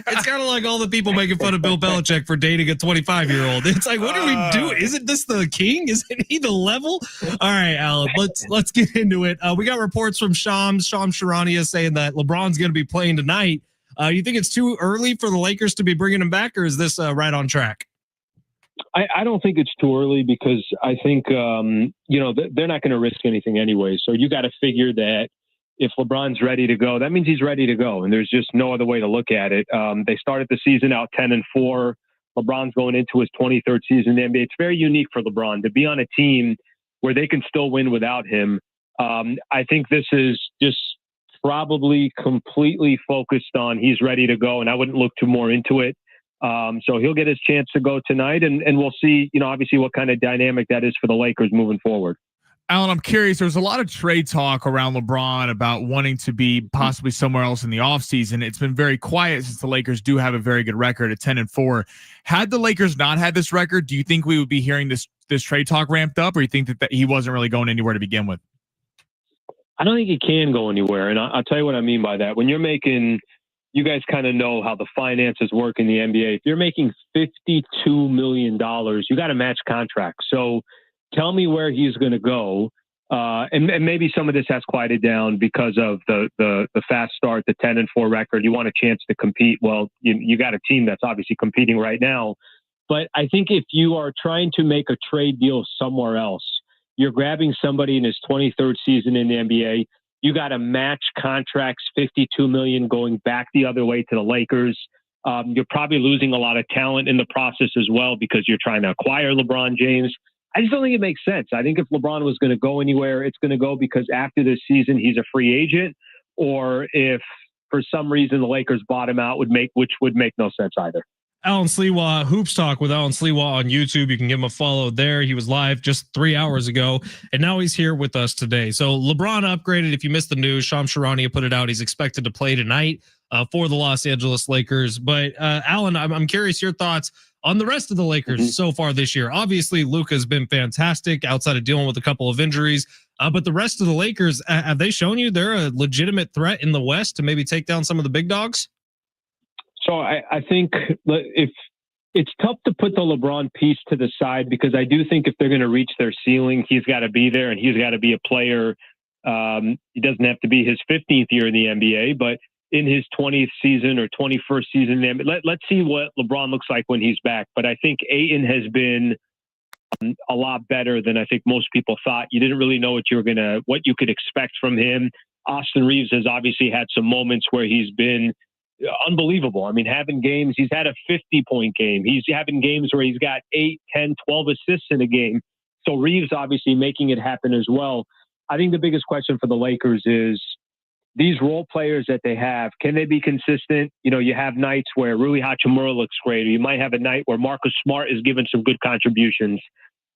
It's kind of like all the people making fun of Bill Belichick for dating a 25-year-old. It's like, what are we doing? Isn't this the king? Isn't he the level? All right, Alan, let's get into it. We got reports from Shams Charania saying that LeBron's going to be playing tonight. You think it's too early for the Lakers to be bringing him back, or is this right on track? I don't think it's too early because I think, they're not going to risk anything anyway. So you got to figure that if LeBron's ready to go, that means he's ready to go. And there's just no other way to look at it. They started the season out 10-4. LeBron's going into his 23rd season in the NBA. It's very unique for LeBron to be on a team where they can still win without him. I think this is just probably completely focused on he's ready to go. And I wouldn't look too more into it. So he'll get his chance to go tonight, and we'll see, obviously what kind of dynamic that is for the Lakers moving forward. Alan, I'm curious. There's a lot of trade talk around LeBron about wanting to be possibly somewhere else in the offseason. It's been very quiet since the Lakers do have a very good record at 10-4. Had the Lakers not had this record, do you think we would be hearing this trade talk ramped up, or you think that he wasn't really going anywhere to begin with? I don't think he can go anywhere, and I'll tell you what I mean by that. When you're making – you guys kind of know how the finances work in the NBA. If you're making $52 million, you got to match contracts. So tell me where he's going to go. And maybe some of this has quieted down because of the fast start, the 10-4 record. You want a chance to compete. Well, you got a team that's obviously competing right now. But I think if you are trying to make a trade deal somewhere else, you're grabbing somebody in his 23rd season in the NBA. You got to match contracts, $52 million going back the other way to the Lakers. You're probably losing a lot of talent in the process as well because you're trying to acquire LeBron James. I just don't think it makes sense. I think if LeBron was going to go anywhere, it's going to go because after this season, he's a free agent, or if for some reason the Lakers bought him out, which would make no sense either. Alan Sliwa, Hoops Talk with Alan Sliwa on YouTube. You can give him a follow there. He was live just 3 hours ago, and now he's here with us today. So LeBron upgraded. If you missed the news, Shams Charania put it out. He's expected to play tonight for the Los Angeles Lakers. But Alan, I'm curious your thoughts on the rest of the Lakers so far this year. Obviously, Luka's been fantastic outside of dealing with a couple of injuries. But the rest of the Lakers, have they shown you they're a legitimate threat in the West to maybe take down some of the big dogs? So I think if it's tough to put the LeBron piece to the side because I do think if they're going to reach their ceiling, he's got to be there and he's got to be a player. He doesn't have to be his 15th year in the NBA, but in his 20th season or 21st season, let's see what LeBron looks like when he's back. But I think Ayton has been a lot better than I think most people thought. You didn't really know what you could expect from him. Austin Reeves has obviously had some moments where he's been unbelievable. I mean, having games, he's had a 50-point game. He's having games where he's got 8, 10, 12 assists in a game. So Reeves obviously making it happen as well. I think the biggest question for the Lakers is these role players that they have, can they be consistent? You know, you have nights where Rui Hachimura looks great, or you might have a night where Marcus Smart is giving some good contributions.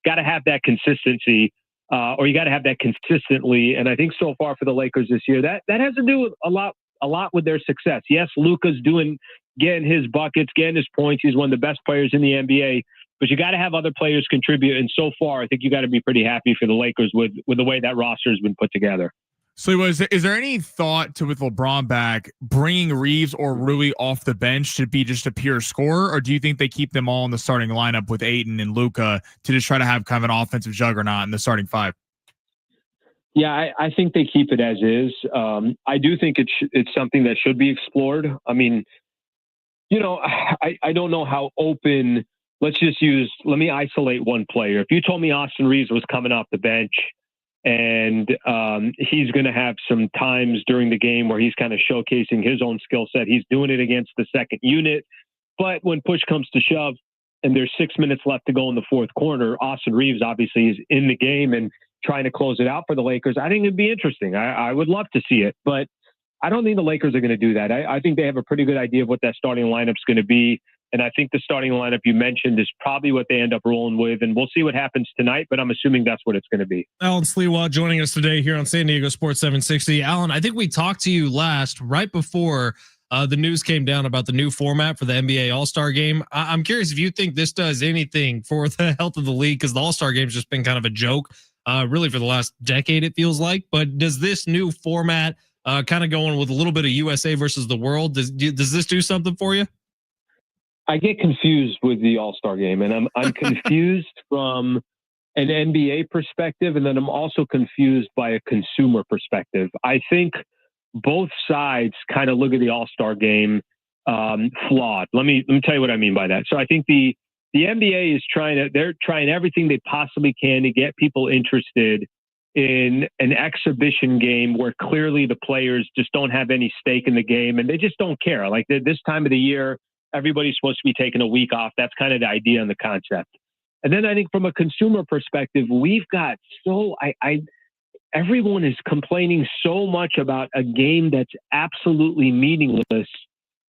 Got to have that consistency, or you got to have that consistently. And I think so far for the Lakers this year, that has to do with a lot with their success. Yes, Luka's getting his buckets, getting his points. He's one of the best players in the NBA. But you got to have other players contribute. And so far, I think you got to be pretty happy for the Lakers with the way that roster has been put together. So is there any thought to, with LeBron back, bringing Reeves or Rui off the bench to be just a pure scorer? Or do you think they keep them all in the starting lineup with Ayton and Luka to just try to have kind of an offensive juggernaut in the starting five? Yeah, I think they keep it as is. I do think it's something that should be explored. I mean, you know, I don't know how open. Let me isolate one player. If you told me Austin Reeves was coming off the bench and he's going to have some times during the game where he's kind of showcasing his own skill set, he's doing it against the second unit. But when push comes to shove and there's 6 minutes left to go in the fourth quarter, Austin Reeves obviously is in the game and trying to close it out for the Lakers. I think it'd be interesting. I would love to see it, but I don't think the Lakers are going to do that. I think they have a pretty good idea of what that starting lineup's going to be. And I think the starting lineup you mentioned is probably what they end up rolling with. And we'll see what happens tonight, but I'm assuming that's what it's going to be. Alan Sliwa joining us today here on San Diego Sports 760. Alan, I think we talked to you last right before the news came down about the new format for the NBA All-Star Game. I'm curious if you think this does anything for the health of the league, because the All-Star Game's just been kind of a joke, really for the last decade, it feels like. But does this new format kind of going with a little bit of USA versus the world, does this do something for you? I get confused with the All-Star Game, and I'm confused from an NBA perspective, and then I'm also confused by a consumer perspective. I think both sides kind of look at the All-Star Game flawed. Let me tell you what I mean by that. So I think the NBA is they're trying everything they possibly can to get people interested in an exhibition game where clearly the players just don't have any stake in the game and they just don't care. Like this time of the year, everybody's supposed to be taking a week off. That's kind of the idea and the concept. And then I think from a consumer perspective, we've got everyone is complaining so much about a game that's absolutely meaningless.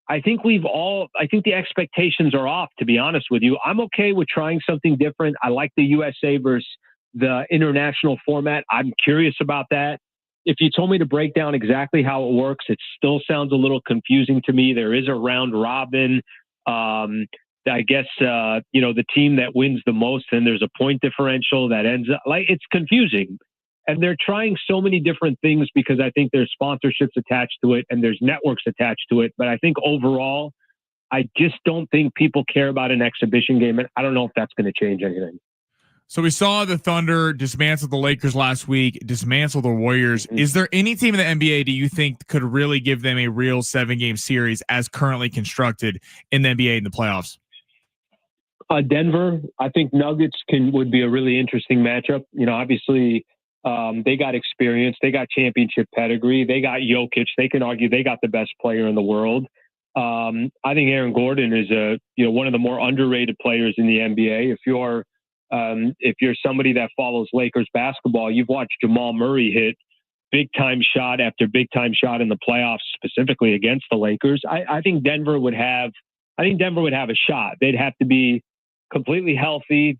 I think the expectations are off, to be honest with you. I'm okay with trying something different. I like the USA versus the international format. I'm curious about that. If you told me to break down exactly how it works, it still sounds a little confusing to me. There is a round robin. I guess, the team that wins the most, and there's a point differential that ends up it's confusing. And they're trying so many different things because I think there's sponsorships attached to it and there's networks attached to it. But I think overall, I just don't think people care about an exhibition game. And I don't know if that's going to change anything. So we saw the Thunder dismantle the Lakers last week, dismantle the Warriors. Mm-hmm. Is there any team in the NBA do you think could really give them a real 7-game series as currently constructed in the NBA in the playoffs? Denver, I think Nuggets would be a really interesting matchup. You know, obviously they got experience, they got championship pedigree, they got Jokic. They can argue they got the best player in the world. I think Aaron Gordon is one of the more underrated players in the NBA. If you're somebody that follows Lakers basketball, you've watched Jamal Murray hit big time shot after big time shot in the playoffs, specifically against the Lakers. I think Denver would have a shot. They'd have to be completely healthy.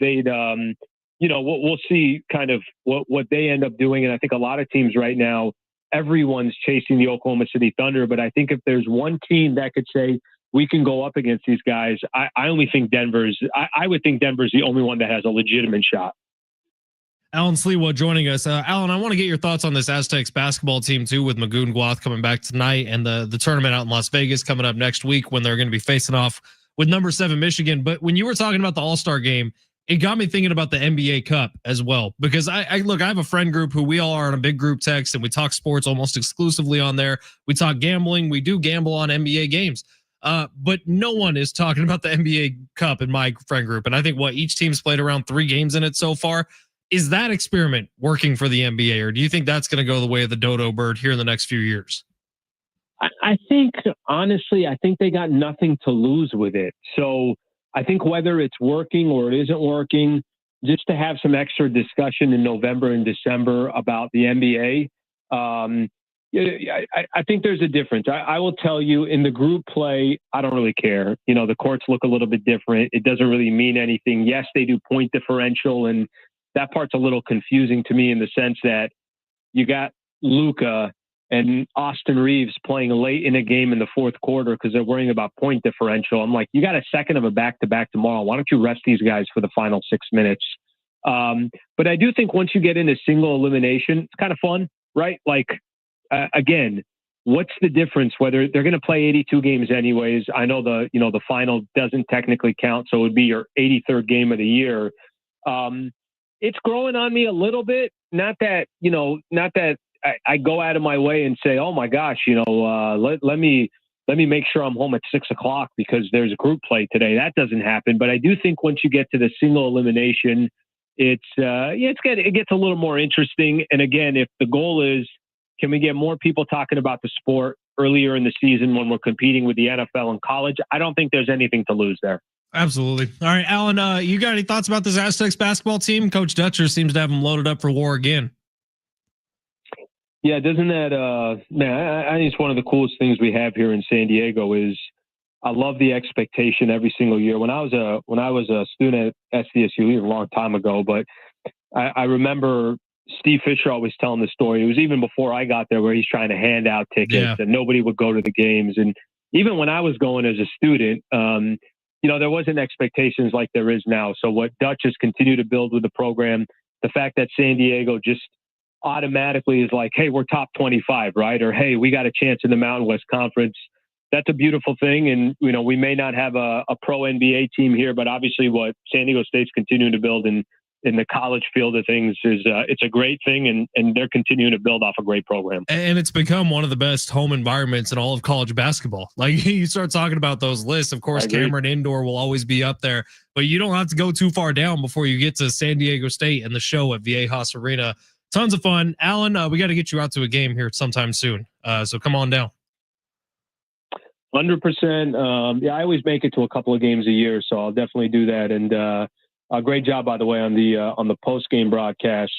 We'll see kind of what they end up doing. And I think a lot of teams right now, everyone's chasing the Oklahoma City Thunder. But I think if there's one team that could say, we can go up against these guys, I only think I would think Denver's the only one that has a legitimate shot. Alan Sliwa joining us. Alan, I want to get your thoughts on this Aztecs basketball team too, with Magoon Gwath coming back tonight and the tournament out in Las Vegas coming up next week when they're going to be facing off with number 7 Michigan. But when you were talking about the All-Star game, it got me thinking about the NBA Cup as well, because I have a friend group who we all are on a big group text and we talk sports almost exclusively on there. We talk gambling. We do gamble on NBA games. But no one is talking about the NBA Cup in my friend group. And I think each team's played around 3 games in it so far. Is that experiment working for the NBA, or do you think that's going to go the way of the dodo bird here in the next few years? I think, honestly, I think they got nothing to lose with it. So I think whether it's working or it isn't working, just to have some extra discussion in November and December about the NBA, I think there's a difference. I will tell you, in the group play, I don't really care. The courts look a little bit different. It doesn't really mean anything. Yes, they do point differential, and that part's a little confusing to me in the sense that you got Luka and Austin Reeves playing late in a game in the fourth quarter because they're worrying about point differential. I'm like, you got a second of a back-to-back tomorrow. Why don't you rest these guys for the final 6 minutes? But I do think once you get into single elimination, it's kind of fun, right? Like, again, what's the difference whether they're going to play 82 games anyways? I know the final doesn't technically count, so it would be your 83rd game of the year. It's growing on me a little bit. Not that I go out of my way and say, oh my gosh, let me make sure I'm home at 6:00 because there's a group play today. That doesn't happen. But I do think once you get to the single elimination, it gets a little more interesting. And again, if the goal is, can we get more people talking about the sport earlier in the season when we're competing with the NFL and college? I don't think there's anything to lose there. Absolutely. All right, Alan, you got any thoughts about this Aztecs basketball team? Coach Dutcher seems to have them loaded up for war again. Yeah, doesn't that man? I think it's one of the coolest things we have here in San Diego. Is I love the expectation every single year. When I was a student at SDSU a long time ago, but I remember Steve Fisher always telling the story. It was even before I got there, where he's trying to hand out tickets and nobody would go to the games. And even when I was going as a student, there wasn't expectations like there is now. So what Dutch has continued to build with the program, the fact that San Diego just automatically is like, hey, we're top 25, right? Or, hey, we got a chance in the Mountain West Conference. That's a beautiful thing. And, we may not have a pro NBA team here, but obviously what San Diego State's continuing to build in the college field of things is it's a great thing. And they're continuing to build off a great program. And it's become one of the best home environments in all of college basketball. Like, you start talking about those lists, of course, Cameron Indoor will always be up there, but you don't have to go too far down before you get to San Diego State and the show at Viejas Arena. Tons of fun. Alan, we got to get you out to a game here sometime soon. So come on down. 100%. I always make it to a couple of games a year, so I'll definitely do that. And a great job, by the way, on the post game broadcast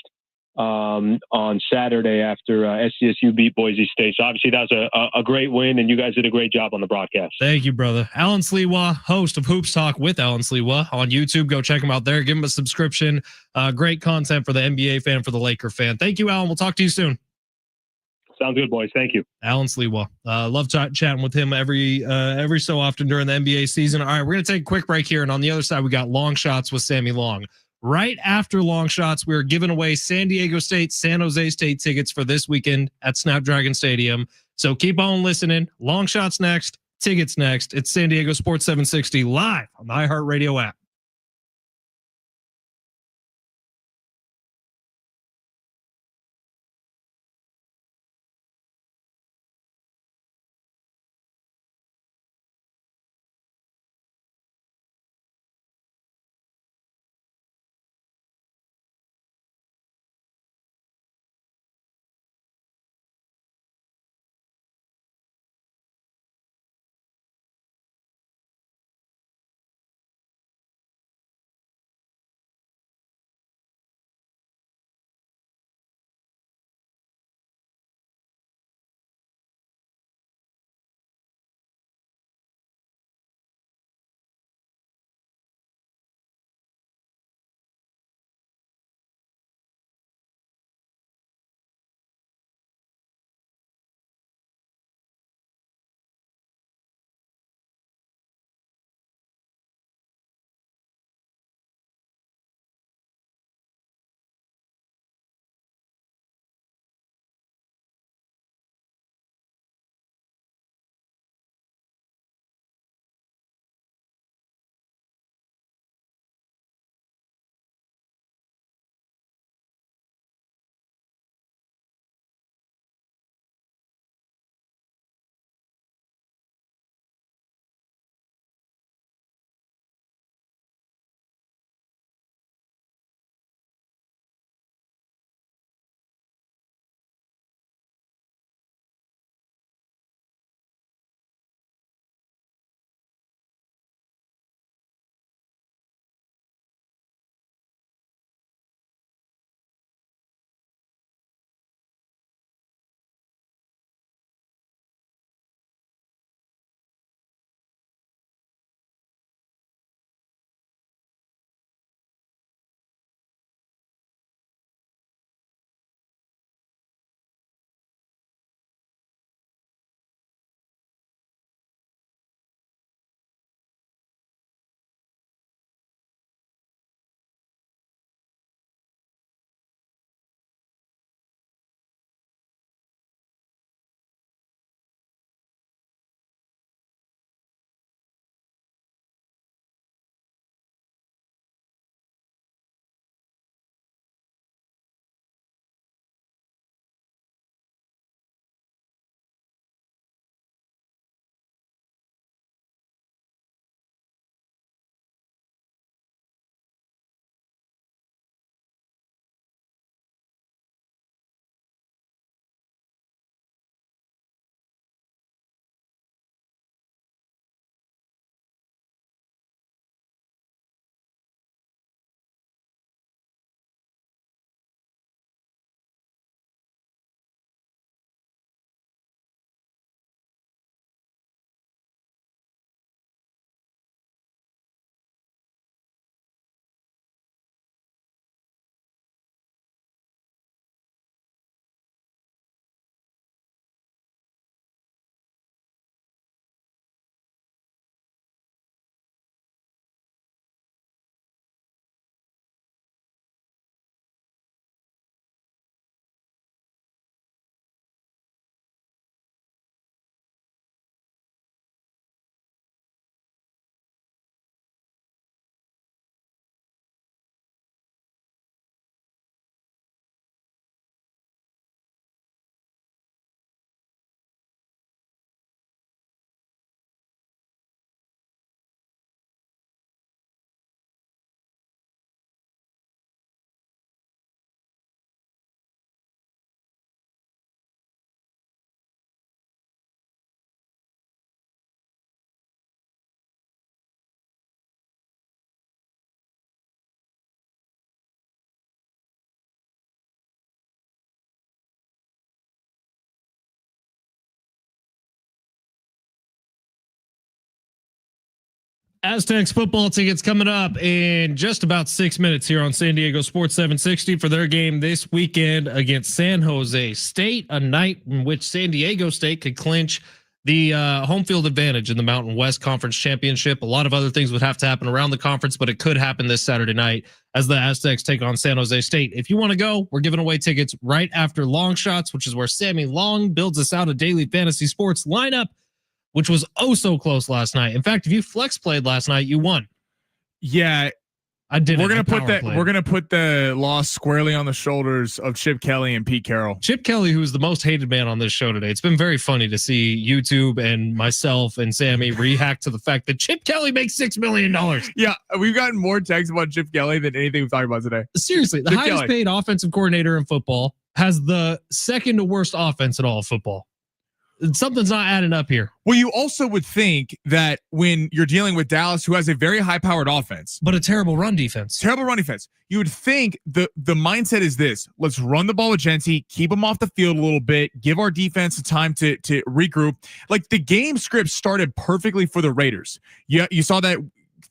on Saturday after SDSU beat Boise State. So obviously that was a great win, and you guys did a great job on the broadcast. Thank you, brother. Alan Sliwa, host of Hoops Talk with Alan Sliwa on YouTube. Go check him out there. Give him a subscription. Great content for the NBA fan, for the Laker fan. Thank you, Alan. We'll talk to you soon. Sounds good, boys. Thank you. Alan Sliwa. Love chatting with him every so often during the NBA season. All right, we're going to take a quick break here. And on the other side, we got Long Shots with Sammy Long. Right after Long Shots, we're giving away San Diego State, San Jose State tickets for this weekend at Snapdragon Stadium. So keep on listening. Long Shots next, tickets next. It's San Diego Sports 760 live on the iHeartRadio app. Aztecs football tickets coming up in just about 6 minutes here on San Diego Sports 760 for their game this weekend against San Jose State, a night in which San Diego State could clinch the home field advantage in the Mountain West Conference Championship. A lot of other things would have to happen around the conference, but it could happen this Saturday night as the Aztecs take on San Jose State. If you want to go, we're giving away tickets right after Long Shots, which is where Sammy Long builds us out a daily fantasy sports lineup, which was oh so close last night. In fact, if you flex played last night, you won. Yeah, I did. We're gonna put the loss squarely on the shoulders of Chip Kelly and Pete Carroll. Chip Kelly, who is the most hated man on this show today. It's been very funny to see YouTube and myself and Sammy react to the fact that Chip Kelly makes $6 million. Yeah, we've gotten more texts about Chip Kelly than anything we've talked about today. Seriously, the highest paid offensive coordinator in football has the second to worst offense in all of football. Something's not adding up here. Well, you also would think that when you're dealing with Dallas, who has a very high-powered offense, but a terrible run defense, you would think the mindset is this: let's run the ball with Genty, keep them off the field a little bit, give our defense a time to regroup. Like the game script started perfectly for the Raiders. Yeah, you saw that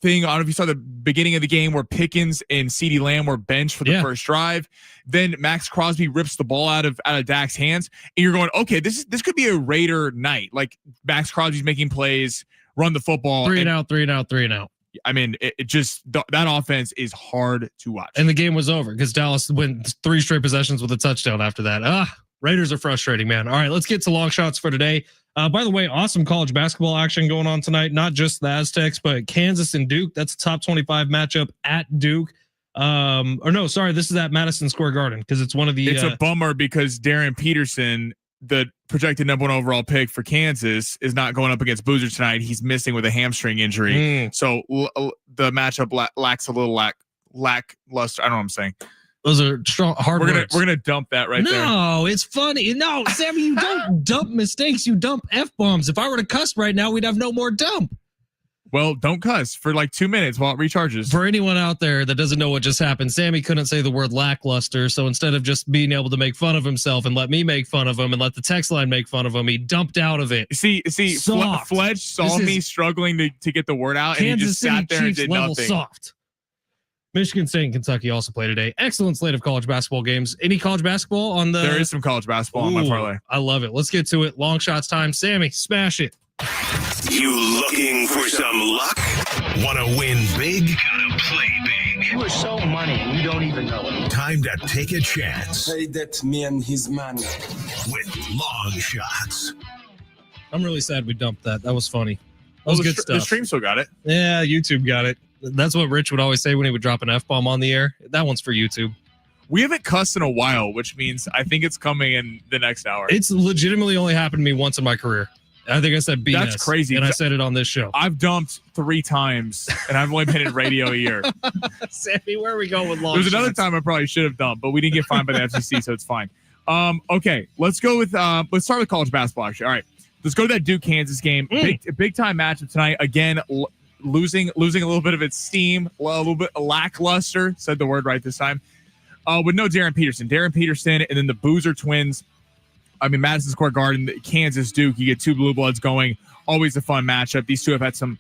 thing. I don't know if you saw the beginning of the game where Pickens and CeeDee Lamb were benched for the first drive. Then Max Crosby rips the ball out of Dak's hands, and you're going, okay, this could be a Raider night. Like Max Crosby's making plays, run the football, three and out. I mean, it just that offense is hard to watch. And the game was over because Dallas went 3 straight possessions with a touchdown after that. Raiders are frustrating, man. All right, let's get to long shots for today. By the way, awesome college basketball action going on tonight. Not just the Aztecs, but Kansas and Duke. That's a top 25 matchup at Duke. This is at Madison Square Garden because it's one of the. It's a bummer because Darren Peterson, the projected #1 overall pick for Kansas, is not going up against Boozer tonight. He's missing with a hamstring injury. So the matchup lacks a little lackluster. I don't know what I'm saying. Those are strong, hard words. We're gonna dump that right there. No, it's funny. No, Sammy, you don't dump mistakes. You dump F-bombs. If I were to cuss right now, we'd have no more dump. Well, don't cuss for like 2 minutes while it recharges. For anyone out there that doesn't know what just happened, Sammy couldn't say the word lackluster. So instead of just being able to make fun of himself and let me make fun of him and let the text line make fun of him, he dumped out of it. See, Fletch saw me struggling to get the word out, and he just sat there and did nothing. Soft. Michigan State and Kentucky also play today. Excellent slate of college basketball games. Any college basketball on the? There is some college basketball on my parlay. I love it. Let's get to it. Long shots time. Sammy, smash it. You looking for some luck? Want to win big? Gotta play big. You are so money, you don't even know it. Time to take a chance. Say that me and his man. With long shots. I'm really sad we dumped that. That was funny. That was good stuff. The stream still got it. Yeah, YouTube got it. That's what Rich would always say when he would drop an F-bomb on the air. That one's for YouTube. We haven't cussed in a while, which means I think it's coming in the next hour. It's legitimately only happened to me once in my career. I think I said BS. That's crazy. And I said it on this show. I've dumped 3 times, and I've only been in radio a year. Sammy, where are we going with long There's shots? another time I probably should have dumped, but we didn't get fined by the FCC, so it's fine. Okay, let's go with let's start with college basketball. Actually, all right, let's go to that Duke Kansas game. Big time matchup tonight. Again, losing a little bit of its steam, a little bit lackluster. Said the word right this time. With no Darren Peterson, and then the Boozer twins. I mean, Madison Square Garden, Kansas, Duke. You get 2 blue bloods going. Always a fun matchup. These two have had some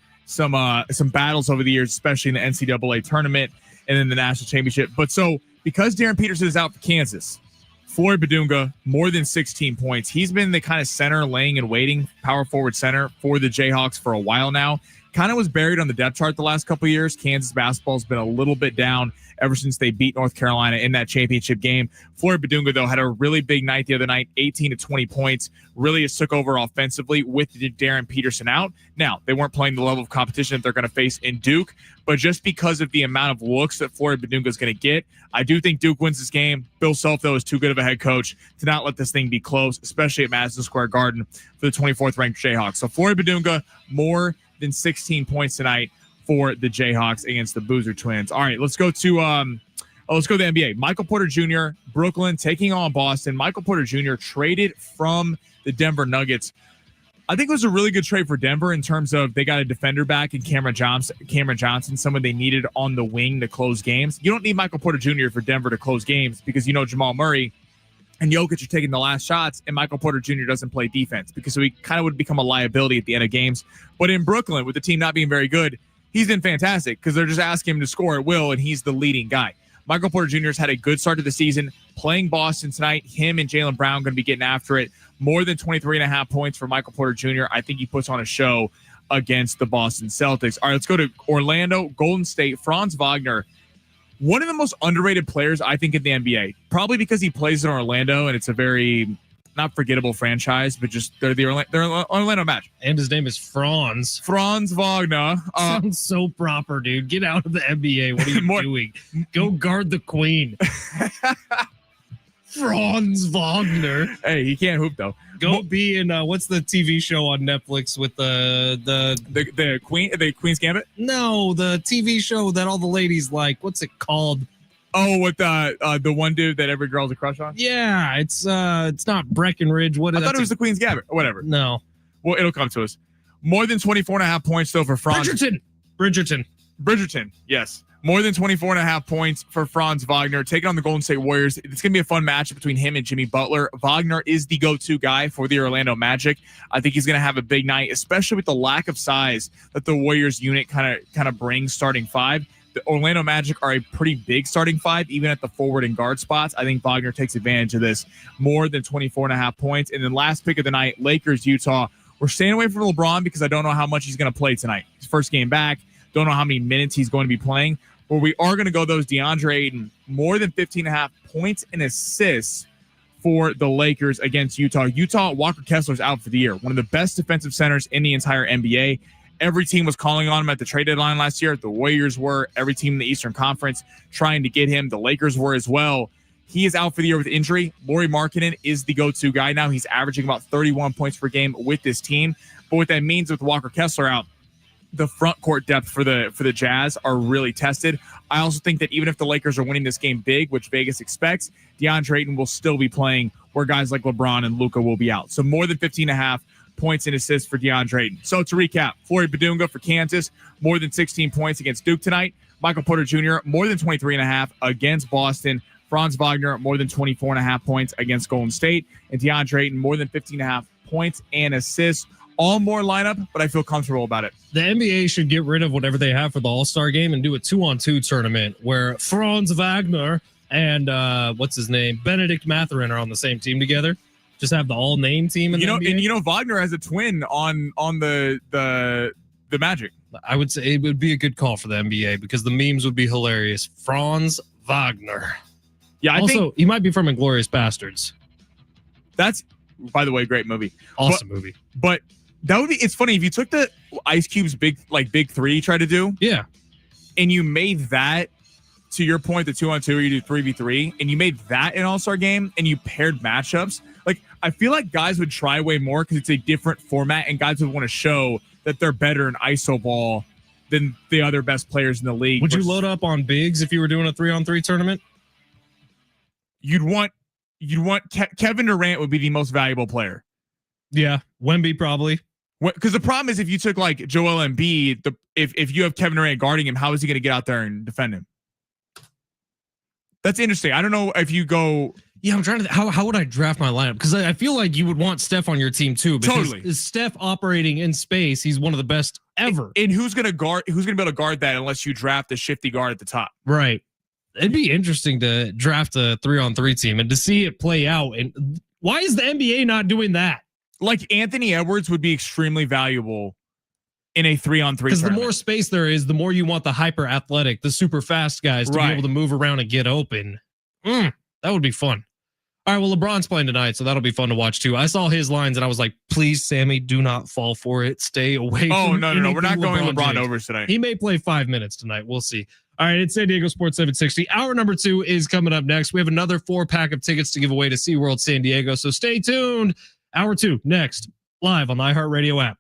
battles over the years, especially in the NCAA tournament and then the national championship. But so because Darren Peterson is out for Kansas, Floyd Badunga, more than 16 points. He's been the kind of center laying and waiting, power forward center for the Jayhawks for a while now. Kind of was buried on the depth chart the last couple of years. Kansas basketball has been a little bit down ever since they beat North Carolina in that championship game. Floyd Badunga, though, had a really big night the other night, 18 to 20 points. Really just took over offensively with Darren Peterson out. Now, they weren't playing the level of competition that they're going to face in Duke, but just because of the amount of looks that Floyd Badunga is going to get, I do think Duke wins this game. Bill Self, though, is too good of a head coach to not let this thing be close, especially at Madison Square Garden for the 24th ranked Jayhawks. So Floyd Badunga, more than 16 points tonight for the Jayhawks against the Boozer Twins. All right, let's go to the NBA. Michael Porter Jr., Brooklyn taking on Boston. Michael Porter Jr. traded from the Denver Nuggets. I think it was a really good trade for Denver in terms of they got a defender back in Cameron Johnson, someone they needed on the wing to close games. You don't need Michael Porter Jr. for Denver to close games because Jamal Murray and Jokic are taking the last shots, and Michael Porter Jr. doesn't play defense because he kind of would become a liability at the end of games. But in Brooklyn, with the team not being very good, he's been fantastic because they're just asking him to score at will, and he's the leading guy. Michael Porter Jr. has had a good start to the season. Playing Boston tonight, him and Jaylen Brown going to be getting after it. More than 23.5 points for Michael Porter Jr. I think he puts on a show against the Boston Celtics. All right, let's go to Orlando, Golden State. Franz Wagner, one of the most underrated players, I think, in the NBA. Probably because he plays in Orlando, and it's a very not forgettable franchise, but just they're Orlando Magic. And his name is Franz. Franz Wagner. Sounds so proper, dude. Get out of the NBA. What are you doing? Go guard the queen. Franz Wagner. Hey, he can't hoop though. Go be in what's the TV show on Netflix with the Queen's Gambit? No, the TV show that all the ladies like. What's it called? Oh, with the one dude that every girl's a crush on? Yeah, it's not Breckenridge. What? I thought it was the Queen's Gambit or whatever. No. Well, it'll come to us. More than 24.5 points though for Franz. Bridgerton, yes. More than 24.5 points for Franz Wagner. Taking on the Golden State Warriors. It's going to be a fun matchup between him and Jimmy Butler. Wagner is the go-to guy for the Orlando Magic. I think he's going to have a big night, especially with the lack of size that the Warriors unit kind of brings starting five. The Orlando Magic are a pretty big starting five, even at the forward and guard spots. I think Wagner takes advantage of this. More than 24.5 points. And then last pick of the night, Lakers, Utah. We're staying away from LeBron because I don't know how much he's going to play tonight. His first game back. Don't know how many minutes he's going to be playing. Where we are going to go, those DeAndre Ayton, more than 15.5 points and assists for the Lakers against Utah. Utah, Walker Kessler's out for the year. One of the best defensive centers in the entire NBA. Every team was calling on him at the trade deadline last year. The Warriors were. Every team in the Eastern Conference trying to get him. The Lakers were as well. He is out for the year with injury. Lauri Markkanen is the go-to guy now. He's averaging about 31 points per game with this team. But what that means with Walker Kessler out, the front court depth for the Jazz are really tested. I also think that even if the Lakers are winning this game big, which Vegas expects, DeAndre Ayton will still be playing where guys like LeBron and Luka will be out. So more than 15.5 points and assists for DeAndre Ayton. So to recap, Flory Badunga for Kansas, more than 16 points against Duke tonight. Michael Porter Jr., more than 23.5 against Boston. Franz Wagner, more than 24.5 points against Golden State. And DeAndre Ayton, more than 15.5 points and assists. All more lineup, but I feel comfortable about it. The NBA should get rid of whatever they have for the All-Star game and do a 2-on-2 tournament where Franz Wagner and what's his name, Benedict Mathurin are on the same team together. Just have the all-name team in the NBA. And Wagner has a twin on the Magic. I would say it would be a good call for the NBA because the memes would be hilarious. Franz Wagner. Yeah, I think he might be from Inglourious Bastards. That's, by the way, great movie. Awesome movie. But that would be, it's funny if you took the Ice Cube's big three he tried to do. Yeah. And you made that, to your point, the 2-on-2 where you do 3v3, and you made that an all-star game and you paired matchups. Like, I feel like guys would try way more because it's a different format and guys would want to show that they're better in ISO ball than the other best players in the league. Would you load up on bigs if you were doing a 3-on-3 tournament? You'd want Kevin Durant would be the most valuable player. Yeah. Wemby probably. Because the problem is if you took like Joel Embiid, if you have Kevin Durant guarding him, how is he going to get out there and defend him? That's interesting. I don't know if you go. Yeah, I'm trying to. How would I draft my lineup? Because I feel like you would want Steph on your team too. Totally. Is Steph operating in space? He's one of the best ever. And who's going to guard? Who's going to be able to guard that unless you draft a shifty guard at the top? Right. It'd be interesting to draft a 3-on-3 team and to see it play out. And why is the NBA not doing that? Like Anthony Edwards would be extremely valuable in a 3-on-3 because the tournament. more space there is, the more you want the hyper athletic, the super fast guys to be able to move around and get open. That would be fun. All right, well, LeBron's playing tonight, so that'll be fun to watch too. I saw his lines and I was like, please, Sammy, do not fall for it. Stay away. Oh, no. We're not going LeBron James. overs tonight. He may play 5 minutes tonight. We'll see. All right, it's San Diego Sports 760. Hour number 2 is coming up next. We have another 4-pack of tickets to give away to SeaWorld San Diego, so stay tuned. Hour 2 next, live on the iHeartRadio app.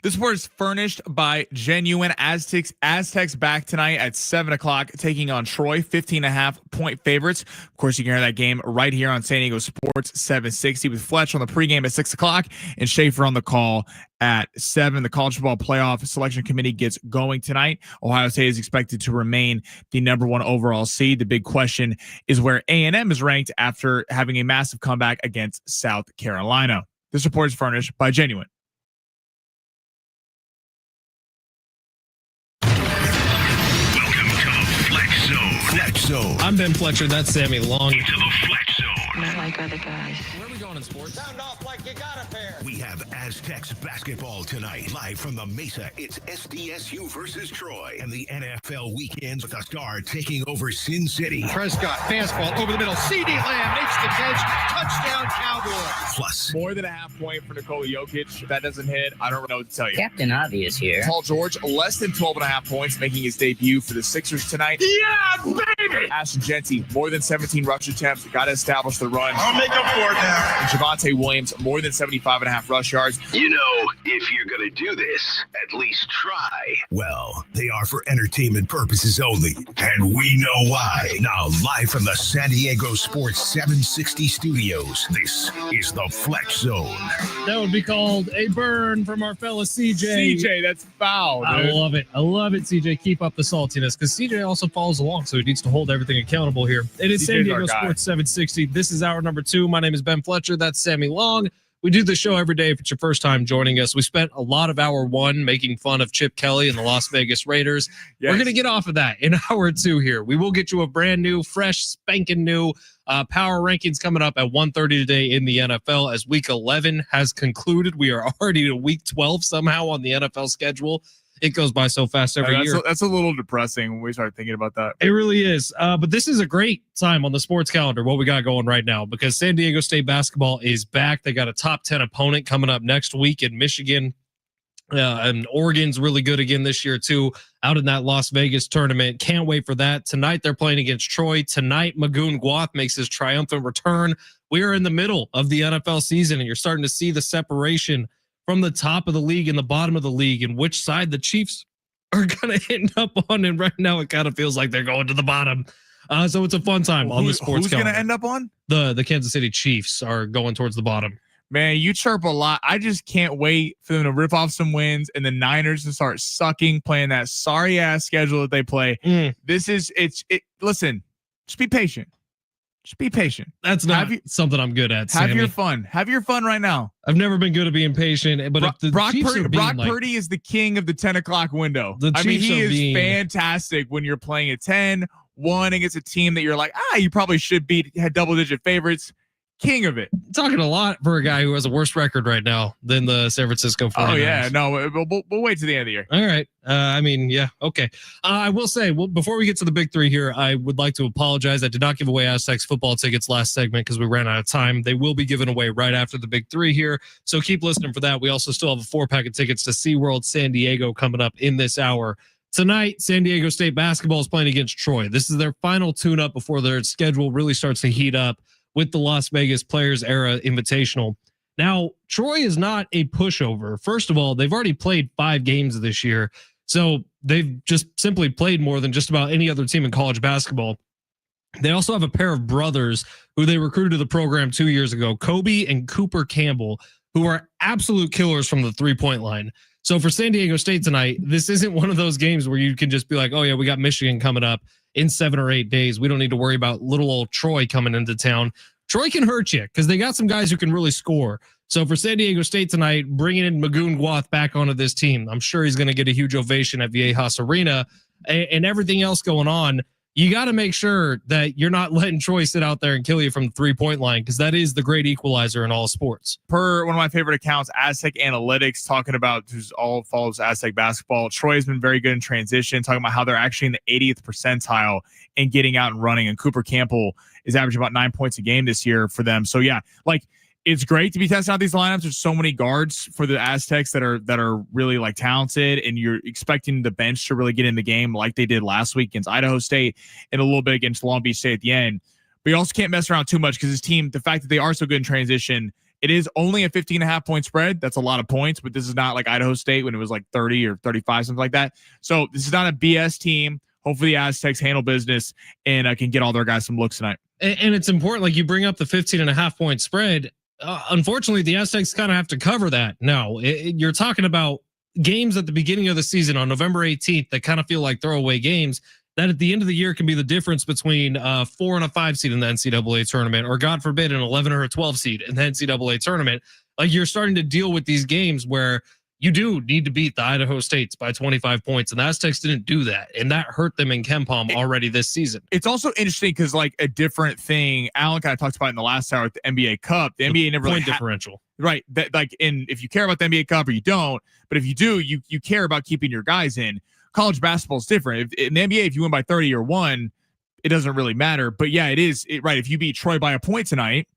This report is furnished by Genuine Aztecs. Aztecs back tonight at 7 o'clock, taking on Troy, 15.5-point favorites. Of course, you can hear that game right here on San Diego Sports 760 with Fletch on the pregame at 6 o'clock and Schaefer on the call at 7. The College Football Playoff Selection Committee gets going tonight. Ohio State is expected to remain the number 1 overall seed. The big question is where A&M is ranked after having a massive comeback against South Carolina. This report is furnished by Genuine. Fletch Zone. I'm Ben Fletcher. That's Sammy Long. Into the Fletch Zone. Not like other guys. Where are we going in sports? Sound off like you got a pair. We have Aztecs basketball tonight. Live from the Mesa, it's SDSU versus Troy. And the NFL weekends with a star taking over Sin City. Prescott, fastball over the middle. CD Lamb makes the catch. Touchdown, Cowboys. Plus, More than a half point for Nikola Jokic. If that doesn't hit, I don't know what to tell you. Captain Obvious here. Paul George, less than 12.5 points, making his debut for the Sixers tonight. Yeah, baby! Ashton Genty, more than 17 rush attempts, got to establish the run. I'll make up for it now. And Javonte Williams, more than 75.5 rush yards. you know, if you're going to do this, at least try. Well, they are for entertainment purposes only. And we know why. Now, live from the San Diego Sports 760 studios, this is the Flex Zone. That would be called a burn from our fella CJ. CJ, that's foul, I dude. love it. I love it, CJ. Keep up the saltiness because CJ also follows along, so he needs to hold everything accountable here. It is CJ's San our Diego guy. Sports 760. This is hour number 2. My name is Ben Fletcher. That's Sammy Long. We do the show every day if it's your first time joining us. We spent a lot of hour 1 making fun of Chip Kelly and the Las Vegas Raiders. Yes. We're going to get off of that in hour 2 here. We will get you a brand new, fresh, spanking new power rankings coming up at 1:30 today in the NFL as week 11 has concluded. We are already to week 12 somehow on the NFL schedule. It goes by so fast every year. That's a little depressing when we start thinking about that. It really is. But this is a great time on the sports calendar, what we got going right now, because San Diego State basketball is back. They got a top 10 opponent coming up next week in Michigan. And Oregon's really good again this year, too, out in that Las Vegas tournament. Can't wait for that. Tonight, they're playing against Troy. Tonight, Magoon Gwath makes his triumphant return. We are in the middle of the NFL season, and you're starting to see the separation from the top of the league and the bottom of the league and which side the Chiefs are going to end up on. And right now it kind of feels like they're going to the bottom. So it's a fun time on the sports Who's going calendar. to end up on? The Kansas City Chiefs are going towards the bottom. Man, you chirp a lot. I just can't wait for them to rip off some wins and the Niners to start sucking, playing that sorry ass schedule that they play. Listen, just be patient. Just be patient. That's not something I'm good at. Have Sammy. your fun. Have your fun right now. I've never been good at being patient, but if the Brock Chiefs are being Purdy is the king of the 10 o'clock window. He is fantastic when you're playing a 10-1 against a team that you're like, you probably should beat, had double-digit favorites. King of it. Talking a lot for a guy who has a worse record right now than the San Francisco 49ers. Oh, yeah. No, we'll wait to the end of the year. All right. Yeah. Okay. I will say, before we get to the big 3 here, I would like to apologize. I did not give away Aztecs football tickets last segment because we ran out of time. They will be given away right after the big 3 here. So keep listening for that. We also still have a 4-pack of tickets to SeaWorld San Diego coming up in this hour. Tonight, San Diego State basketball is playing against Troy. This is their final tune-up before their schedule really starts to heat up with the Las Vegas Players Era Invitational. Now, Troy is not a pushover. First of all, they've already played 5 games this year, so they've just simply played more than just about any other team in college basketball. They also have a pair of brothers who they recruited to the program 2 years ago, Kobe and Cooper Campbell, who are absolute killers from the 3-point line. So for San Diego State tonight, this isn't one of those games where you can just be like, oh yeah, we got Michigan coming up in 7 or 8 days. We don't need to worry about little old Troy coming into town. Troy can hurt you because they got some guys who can really score. So for San Diego State tonight, bringing in Magoon Gwath back onto this team, I'm sure he's going to get a huge ovation at Viejas Arena and everything else going on. You got to make sure that you're not letting Troy sit out there and kill you from the 3-point line because that is the great equalizer in all sports. Per one of my favorite accounts, Aztec Analytics, talking about who's all follows Aztec basketball. Troy has been very good in transition, talking about how they're actually in the 80th percentile in getting out and running. And Cooper Campbell is averaging about 9 points a game this year for them. So yeah, it's great to be testing out these lineups. There's so many guards for the Aztecs that are really talented, and you're expecting the bench to really get in the game like they did last week against Idaho State and a little bit against Long Beach State at the end. But you also can't mess around too much because this team, the fact that they are so good in transition, It is only a 15.5 point spread. That's a lot of points, but this is not like Idaho State when it was like 30 or 35, something like that. So this is not a BS team. Hopefully the Aztecs handle business and can get all their guys some looks tonight. And it's important, like you bring up the 15.5 point spread. Unfortunately, the Aztecs kind of have to cover that. Now, you're talking about games at the beginning of the season on November 18th that kind of feel like throwaway games that at the end of the year can be the difference between 4 and a 5 seed in the NCAA tournament, or God forbid, an 11 or a 12 seed in the NCAA tournament. Like you're starting to deal with these games where you do need to beat the Idaho States by 25 points, and the Aztecs didn't do that, and that hurt them in KenPom already this season. It's also interesting because like a different thing, Alan kind of talked about in the last hour at the NBA Cup. The NBA never point differential, right? That like, and if you care about the NBA Cup or you don't, but if you do, you care about keeping your guys in. College basketball is different. In the NBA, if you win by 30 or 1, it doesn't really matter. But yeah, it is right. If you beat Troy by a point tonight,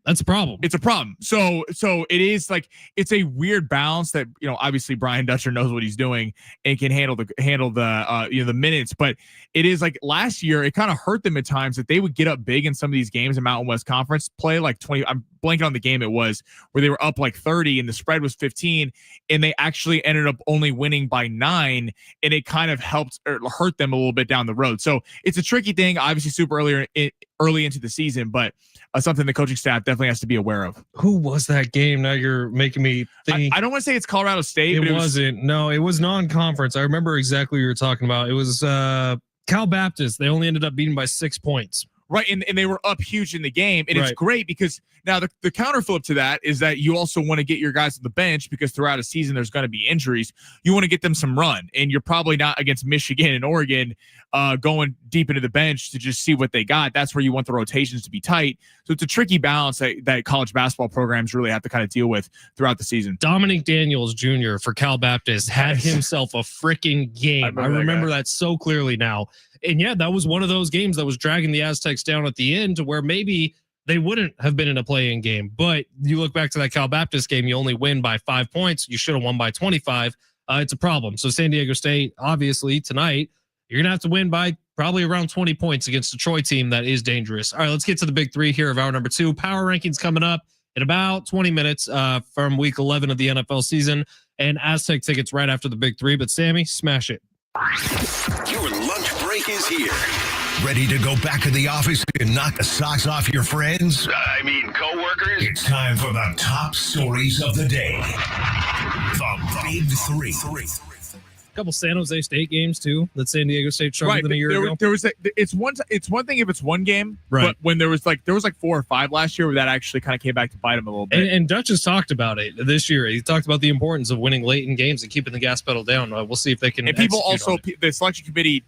that's a problem. It's a problem. So it is like, it's a weird balance that, obviously Brian Dutcher knows what he's doing and can handle the minutes, but it is like last year, it kind of hurt them at times that they would get up big in some of these games in Mountain West Conference play, like 20, I'm blanking on the game it was, where they were up like 30 and the spread was 15 and they actually ended up only winning by 9, and it kind of helped or hurt them a little bit down the road. So it's a tricky thing, obviously super early into the season, but something the coaching staff definitely has to be aware of. Who was that game? Now you're making me think. I don't want to say it's Colorado State. It wasn't. No, it was non-conference. I remember exactly what you were talking about. It was Cal Baptist. They only ended up beating by 6 points. Right, and they were up huge in the game, and it's great because now the counter flip to that is that you also want to get your guys on the bench because throughout a season there's going to be injuries. You want to get them some run, and you're probably not against Michigan and Oregon going deep into the bench to just see what they got. That's where you want the rotations to be tight. So it's a tricky balance that college basketball programs really have to kind of deal with throughout the season. Dominic Daniels Jr. for Cal Baptist had himself a freaking game. I remember that so clearly now. And yeah, that was one of those games that was dragging the Aztecs down at the end to where maybe they wouldn't have been in a play-in game. But you look back to that Cal Baptist game, you only win by 5 points. You should have won by 25. It's a problem. So San Diego State, obviously, tonight, you're going to have to win by probably around 20 points against a Troy team that is dangerous. All right, let's get to the big 3 here of hour number 2. Power rankings coming up in about 20 minutes from week 11 of the NFL season. And Aztec tickets right after the big 3. But Sammy, smash it. Your lunch break is here. Ready to go back to the office and knock the socks off your friends? Coworkers? It's time for the top stories of the day. The Big 3. A couple San Jose State games too that San Diego State struggled in a year ago. It's one thing if it's one game, right? But when there was like 4 or 5 last year where that actually kind of came back to bite him a little bit. And Dutch has talked about it this year. He talked about the importance of winning late in games and keeping the gas pedal down. We'll see if they can. And people also, the selection committee,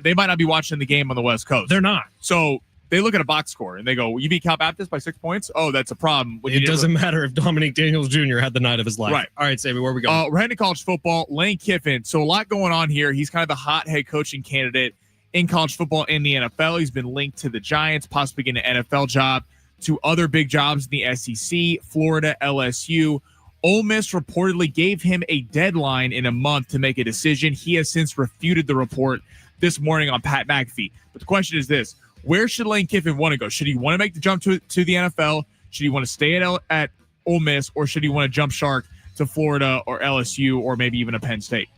they might not be watching the game on the West Coast. They're not. So they look at a box score and they go, "You beat Cal Baptist by 6 points? Oh, that's a problem." It doesn't matter if Dominic Daniels Jr. had the night of his life. Right. All right, Sammy, where we go? We're heading to college football. Lane Kiffin. So a lot going on here. He's kind of the hot head coaching candidate in college football in the NFL. He's been linked to the Giants, possibly getting an NFL job, to other big jobs in the SEC, Florida, LSU. Ole Miss reportedly gave him a deadline in a month to make a decision. He has since refuted the report this morning on Pat McAfee. But the question is this: where should Lane Kiffin want to go? Should he want to make the jump to the NFL? Should he want to stay at Ole Miss, or should he want to jump shark to Florida or LSU or maybe even a Penn State?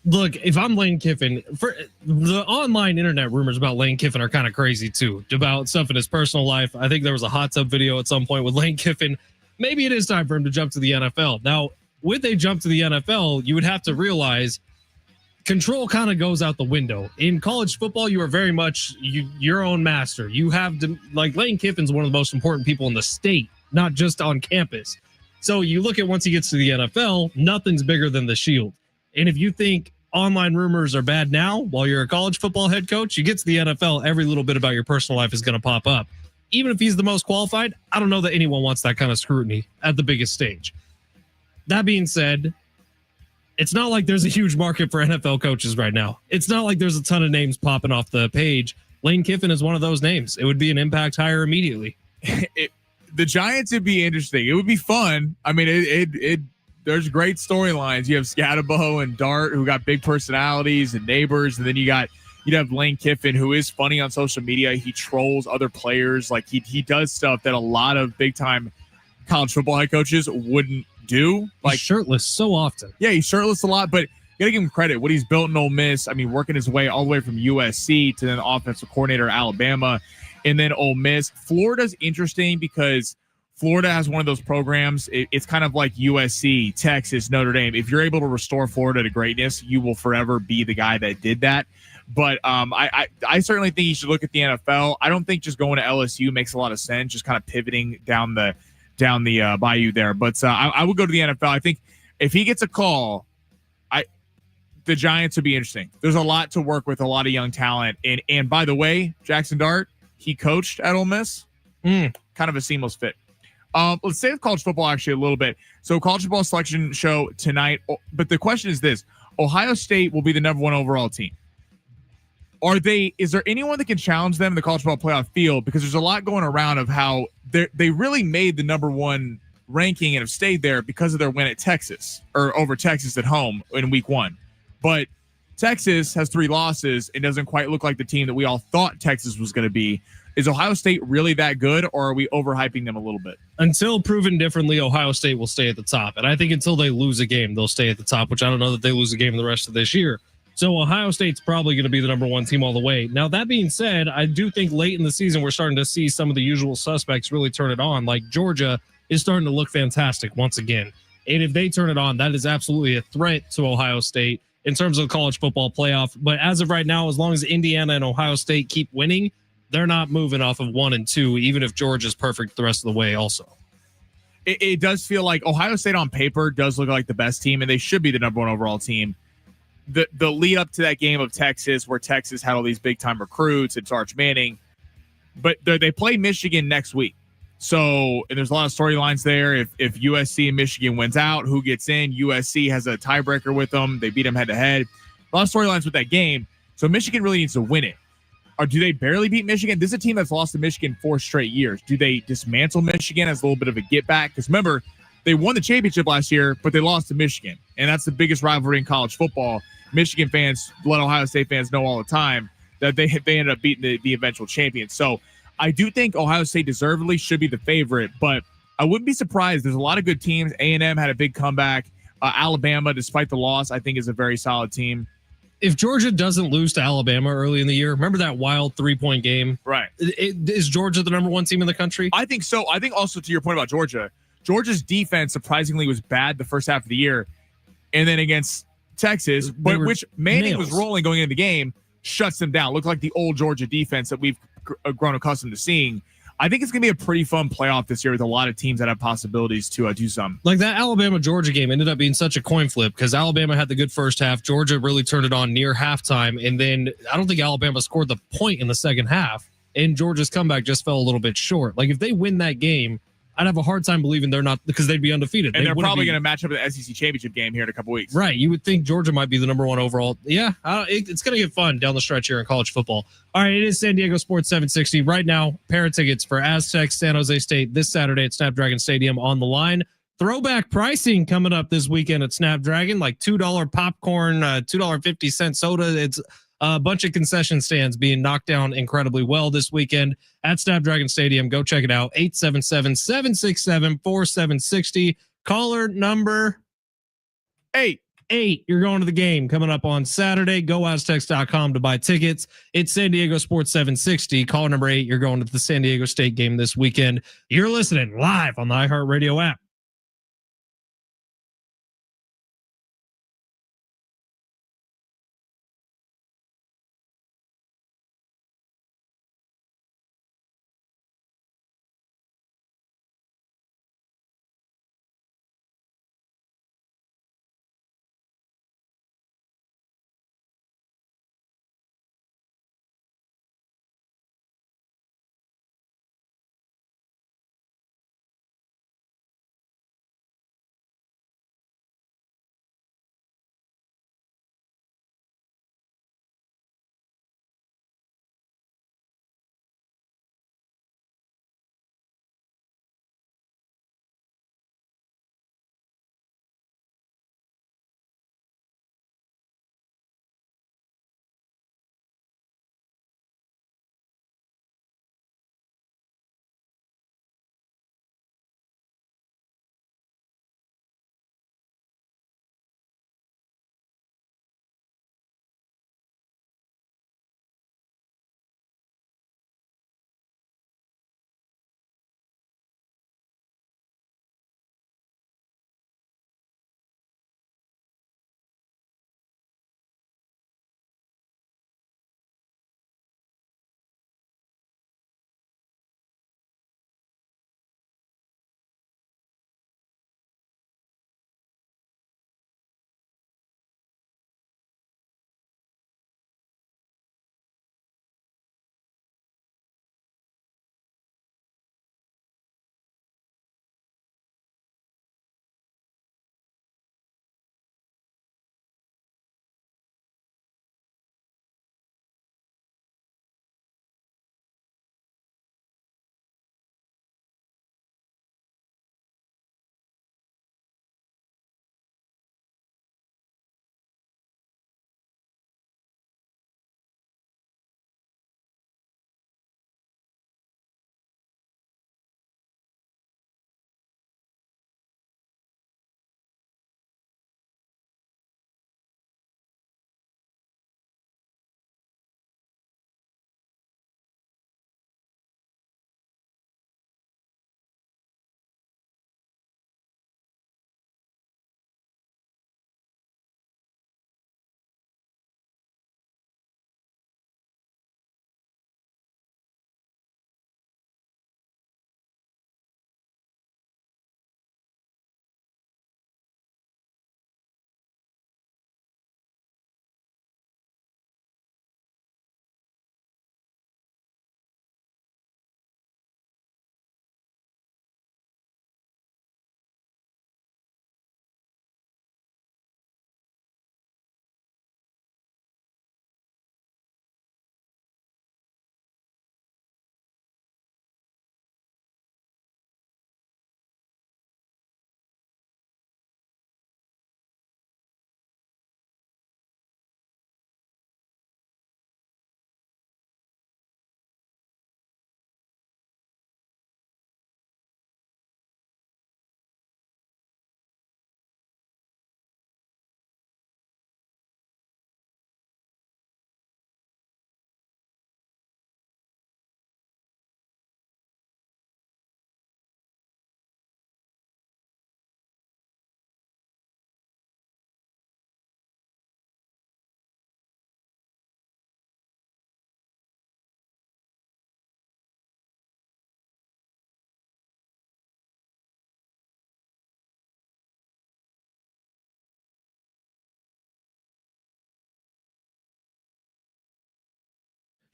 Look, if I'm Lane Kiffin, for the online internet rumors about Lane Kiffin are kind of crazy too, about stuff in his personal life. I think there was a hot tub video at some point with Lane Kiffin. Maybe it is time for him to jump to the NFL. Now, with a jump to the NFL, you would have to realize control kind of goes out the window. In college football, you are very much your own master. You have to, like, Lane Kiffin's one of the most important people in the state, not just on campus. So you look at once he gets to the NFL, nothing's bigger than the shield. And if you think online rumors are bad now while you're a college football head coach, you get to the NFL, every little bit about your personal life is going to pop up. Even if he's the most qualified, I don't know that anyone wants that kind of scrutiny at the biggest stage. That being said, it's not like there's a huge market for NFL coaches right now. It's not like there's a ton of names popping off the page. Lane Kiffin is one of those names. It would be an impact hire immediately. The Giants would be interesting. It would be fun. I mean, there's great storylines. You have Scatterbo and Dart, who got big personalities and neighbors, and then you got you'd have Lane Kiffin, who is funny on social media. He trolls other players. Like he does stuff that a lot of big time college football head coaches wouldn't do. Like he's shirtless so often. Yeah, he's shirtless a lot, but you gotta give him credit. What he's built in Ole Miss, I mean, working his way all the way from USC to then offensive coordinator at Alabama and then Ole Miss. Florida's interesting because Florida has one of those programs. It's kind of like USC, Texas, Notre Dame. If you're able to restore Florida to greatness, you will forever be the guy that did that. But I certainly think you should look at the NFL. I don't think just going to LSU makes a lot of sense, just kind of pivoting down the bayou there. But I would go to the NFL. I think if he gets a call, the Giants would be interesting. There's a lot to work with, a lot of young talent. And by the way, Jackson Dart, he coached at Ole Miss. Kind of a seamless fit. Let's save college football actually a little bit. So college football selection show tonight. But the question is this: Ohio State will be the number 1 overall team. Is there anyone that can challenge them in the college football playoff field? Because there's a lot going around of how they really made the number 1 ranking and have stayed there because of their win at Texas or over Texas at home in week 1. But Texas has 3 losses and doesn't quite look like the team that we all thought Texas was going to be. Is Ohio State really that good, or are we overhyping them a little bit? Until proven differently, Ohio State will stay at the top. And I think until they lose a game, they'll stay at the top, which I don't know that they lose a game the rest of this year. So Ohio State's probably going to be the number 1 team all the way. Now, that being said, I do think late in the season, we're starting to see some of the usual suspects really turn it on. Like Georgia is starting to look fantastic once again. And if they turn it on, that is absolutely a threat to Ohio State in terms of the college football playoff. But as of right now, as long as Indiana and Ohio State keep winning, they're not moving off of 1 and 2, even if Georgia's perfect the rest of the way also. It does feel like Ohio State on paper does look like the best team, and they should be the number 1 overall team. The lead up to that game of Texas, where Texas had all these big-time recruits, it's Arch Manning, but they play Michigan next week. So, and there's a lot of storylines there. If USC and Michigan wins out, who gets in? USC has a tiebreaker with them. They beat them head-to-head. A lot of storylines with that game. So Michigan really needs to win it. Or do they barely beat Michigan? This is a team that's lost to Michigan 4 straight years. Do they dismantle Michigan as a little bit of a get back? Because remember, they won the championship last year, but they lost to Michigan. And that's the biggest rivalry in college football. Michigan fans let Ohio State fans know all the time that they ended up beating the eventual champions. So I do think Ohio State deservedly should be the favorite, but I wouldn't be surprised. There's a lot of good teams. A&M had a big comeback. Alabama, despite the loss, I think is a very solid team. If Georgia doesn't lose to Alabama early in the year, remember that wild 3-point game? Right. Is Georgia the number 1 team in the country? I think so. I think also to your point about Georgia's defense surprisingly was bad the first half of the year. And then against Texas, which Manning was rolling going into the game, shuts them down. Looked like the old Georgia defense that we've grown accustomed to seeing. I think it's going to be a pretty fun playoff this year with a lot of teams that have possibilities to do some. Like that Alabama-Georgia game ended up being such a coin flip because Alabama had the good first half. Georgia really turned it on near halftime. And then I don't think Alabama scored the point in the second half. And Georgia's comeback just fell a little bit short. Like if they win that game, I'd have a hard time believing they're not, because they'd be undefeated. And they're probably going to match up with the SEC championship game here in a couple weeks. Right. You would think Georgia might be the number 1 overall. Yeah, it's going to get fun down the stretch here in college football. All right, it is San Diego Sports 760. Right now, pair of tickets for Aztecs, San Jose State this Saturday at Snapdragon Stadium on the line. Throwback pricing coming up this weekend at Snapdragon, like $2 popcorn, $2.50 soda. It's a bunch of concession stands being knocked down incredibly well this weekend at Snapdragon Stadium. Go check it out. 877-767-4760. Caller number 8. You're going to the game coming up on Saturday. GoAztecs.com to buy tickets. It's San Diego Sports 760. Caller number 8. You're going to the San Diego State game this weekend. You're listening live on the iHeartRadio app.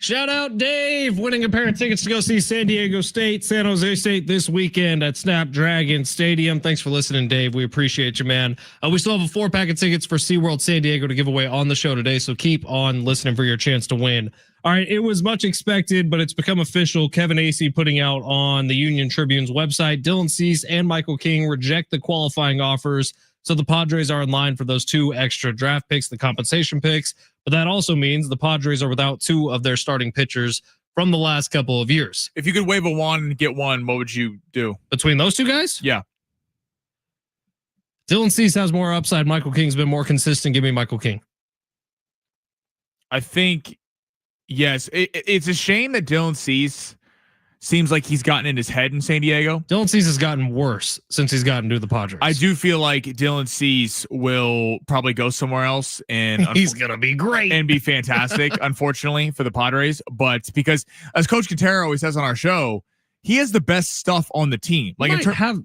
Shout out Dave, winning a pair of tickets to go see San Diego State, San Jose State this weekend at Snapdragon Stadium. Thanks for listening, Dave. We appreciate you, man. We still have a 4-pack of tickets for SeaWorld San Diego to give away on the show today, so keep on listening for your chance to win. All right, it was much expected, but it's become official. Kevin Acee putting out on the Union Tribune's website, Dylan Cease and Michael King reject the qualifying offers, so the Padres are in line for those 2 extra draft picks, the compensation picks. But that also means the Padres are without 2 of their starting pitchers from the last couple of years. If you could wave a wand and get one, what would you do? Between those 2 guys? Yeah. Dylan Cease has more upside. Michael King's been more consistent. Give me Michael King. I think, yes. It's a shame that Dylan Cease seems like he's gotten in his head in San Diego. Dylan Cease has gotten worse since he's gotten to the Padres. I do feel like Dylan Cease will probably go somewhere else and he's going to be great and be fantastic, unfortunately, for the Padres. But because, as Coach Quintero always says on our show, he has the best stuff on the team. Like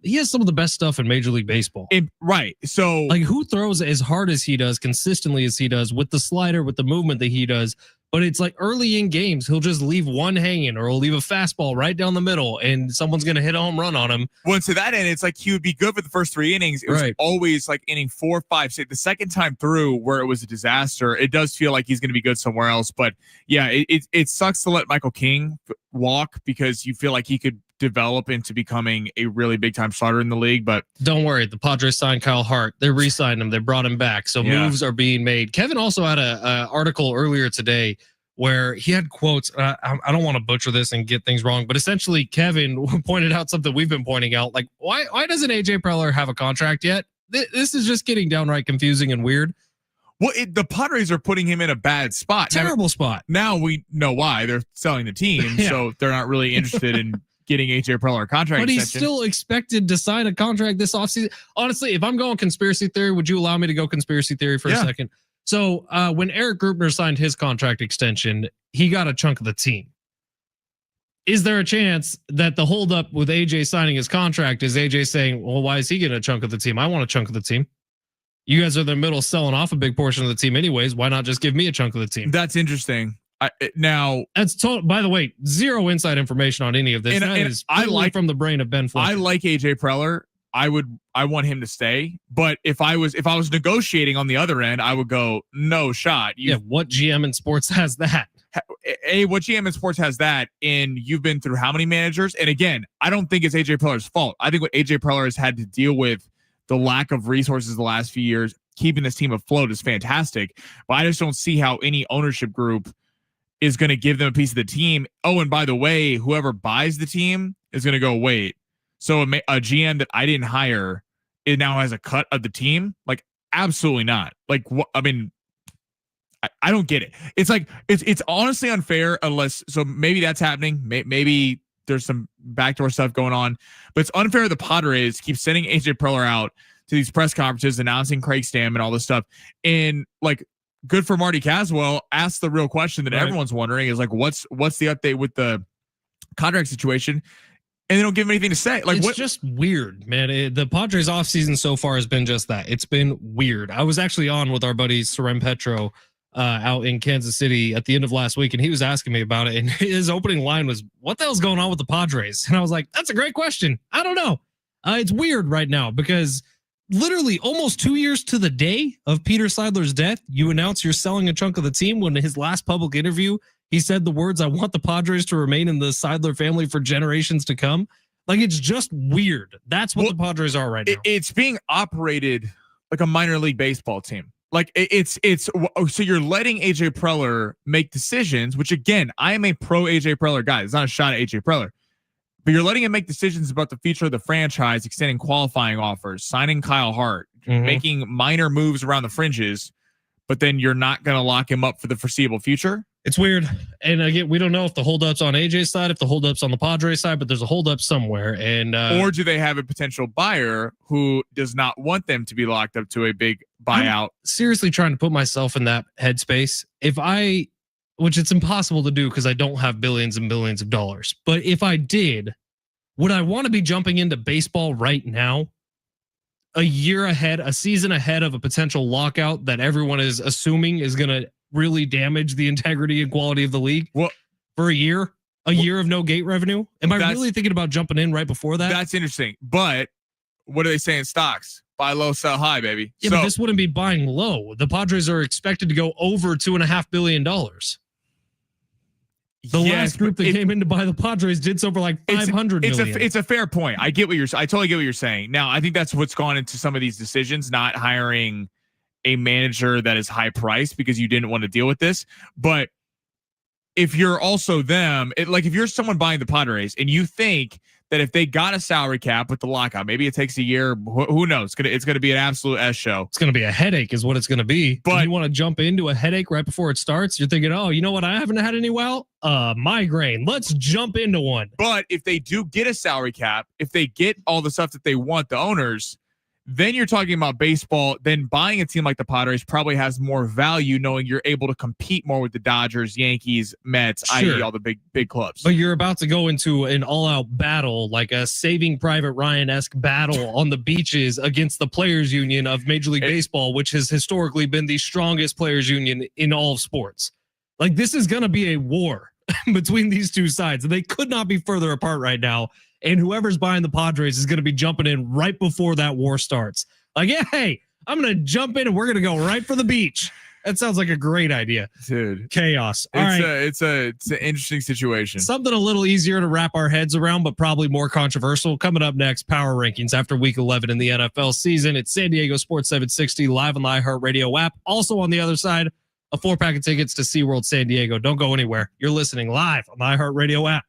he has some of the best stuff in Major League Baseball. Right. So like, who throws as hard as he does, consistently as he does, with the slider, with the movement that he does? But it's like early in games, he'll just leave one hanging, or he'll leave a fastball right down the middle, and someone's going to hit a home run on him. Well, to that end, it's like he would be good for the first 3 innings. It was always like inning 4, 5, 6. The second time through, where it was a disaster, it does feel like he's going to be good somewhere else. But yeah, it sucks to let Michael King walk, because you feel like he could develop into becoming a really big time starter in the league. But don't worry, the Padres signed Kyle Hart. They re-signed him. They brought him back. So moves are being made. Kevin also had a article earlier today where he had quotes. I don't want to butcher this and get things wrong, but essentially Kevin pointed out something we've been pointing out. Like, why doesn't AJ Preller have a contract yet? This is just getting downright confusing and weird. Well, the Padres are putting him in a bad spot. Terrible spot. Now we know why. They're selling the team, so they're not really interested in getting AJ Preller a contract but extension. He's still expected to sign a contract this offseason. Honestly, if I'm going conspiracy theory, would you allow me to go conspiracy theory for a second? So when Eric Grubner signed his contract extension, he got a chunk of the team. Is there a chance that the holdup with AJ signing his contract is AJ saying, well, why is he getting a chunk of the team? I want a chunk of the team. You guys are in the middle selling off a big portion of the team anyways. Why not just give me a chunk of the team? That's interesting. That's by the way, zero inside information on any of this. That is totally from the brain of Ben Fletcher. I like AJ Preller. I want him to stay, but if I was negotiating on the other end, I would go, no shot. What GM in sports has that? What GM in sports has that? And you've been through how many managers? And again, I don't think it's AJ Preller's fault. I think what AJ Preller has had to deal with, the lack of resources the last few years, keeping this team afloat, is fantastic. But I just don't see how any ownership group is going to give them a piece of the team. Oh, and by the way, whoever buys the team is going to go, wait, so a GM that I didn't hire, it now has a cut of the team? Like, absolutely not. Like, what? I mean, I don't get it. It's like, it's honestly unfair, unless, so maybe that's happening. Maybe there's some backdoor stuff going on, but it's unfair. The Padres keep sending AJ Preller out to these press conferences, announcing Craig Stam and all this stuff. And like, good for Marty Caswell, asked the real question that everyone's wondering, is like, what's the update with the contract situation? And they don't give him anything to say. Like, it's just weird, man. The Padres offseason so far has been just that. It's been weird. I was actually on with our buddy Seren Petro out in Kansas City at the end of last week, and he was asking me about it. And his opening line was, what the hell's going on with the Padres? And I was like, that's a great question. I don't know. It's weird right now because literally almost 2 years to the day of Peter Seidler's death, you announce you're selling a chunk of the team, when in his last public interview, he said the words, I want the Padres to remain in the Seidler family for generations to come. Like, it's just weird. That's what the Padres are right now. It's being operated like a minor league baseball team. Like, so you're letting AJ Preller make decisions, which again, I am a pro AJ Preller guy. It's not a shot at AJ Preller, but you're letting him make decisions about the future of the franchise, extending qualifying offers, signing Kyle Hart, making minor moves around the fringes, but then you're not going to lock him up for the foreseeable future. It's weird. And again, we don't know if the holdup's on AJ's side, if the holdup's on the Padres side, but there's a holdup somewhere. And or do they have a potential buyer who does not want them to be locked up to a big buyout? I'm seriously trying to put myself in that headspace. Which it's impossible to do because I don't have billions and billions of dollars. But if I did, would I want to be jumping into baseball right now? A year ahead, a season ahead of a potential lockout that everyone is assuming is going to really damage the integrity and quality of the league? Well, for a year of no gate revenue. Am I really thinking about jumping in right before that? That's interesting. But what do they say in stocks? Buy low, sell high, baby. Yeah, but this wouldn't be buying low. The Padres are expected to go over $2.5 billion. The last group that came in to buy the Padres did so for like 500 million. It's a fair point. I totally get what you're saying. Now, I think that's what's gone into some of these decisions, not hiring a manager that is high priced because you didn't want to deal with this. But if you're also them, like if you're someone buying the Padres and you think that if they got a salary cap with the lockout, maybe it takes a year. Who knows? It's gonna be an absolute S show. It's gonna be a headache, is what it's gonna be. But you want to jump into a headache right before it starts? You're thinking, oh, you know what? I haven't had any migraine. Let's jump into one. But if they do get a salary cap, if they get all the stuff that they want, the owners, then you're talking about baseball. Then buying a team like the Padres probably has more value, knowing you're able to compete more with the Dodgers, Yankees, Mets, i.e. all the big clubs. But you're about to go into an all-out battle, like a Saving Private Ryan-esque battle on the beaches against the players' union of Major League Baseball, which has historically been the strongest players' union in all of sports. Like, this is going to be a war between these two sides. They could not be further apart right now. And whoever's buying the Padres is going to be jumping in right before that war starts. Like, yeah, hey, I'm going to jump in and we're going to go right for the beach. That sounds like a great idea. Dude. Chaos. It's an interesting situation. Something a little easier to wrap our heads around, but probably more controversial. Coming up next, power rankings after week 11 in the NFL season. It's San Diego Sports 760 live on the iHeartRadio app. Also on the other side, a 4-pack of tickets to SeaWorld San Diego. Don't go anywhere. You're listening live on the iHeartRadio app.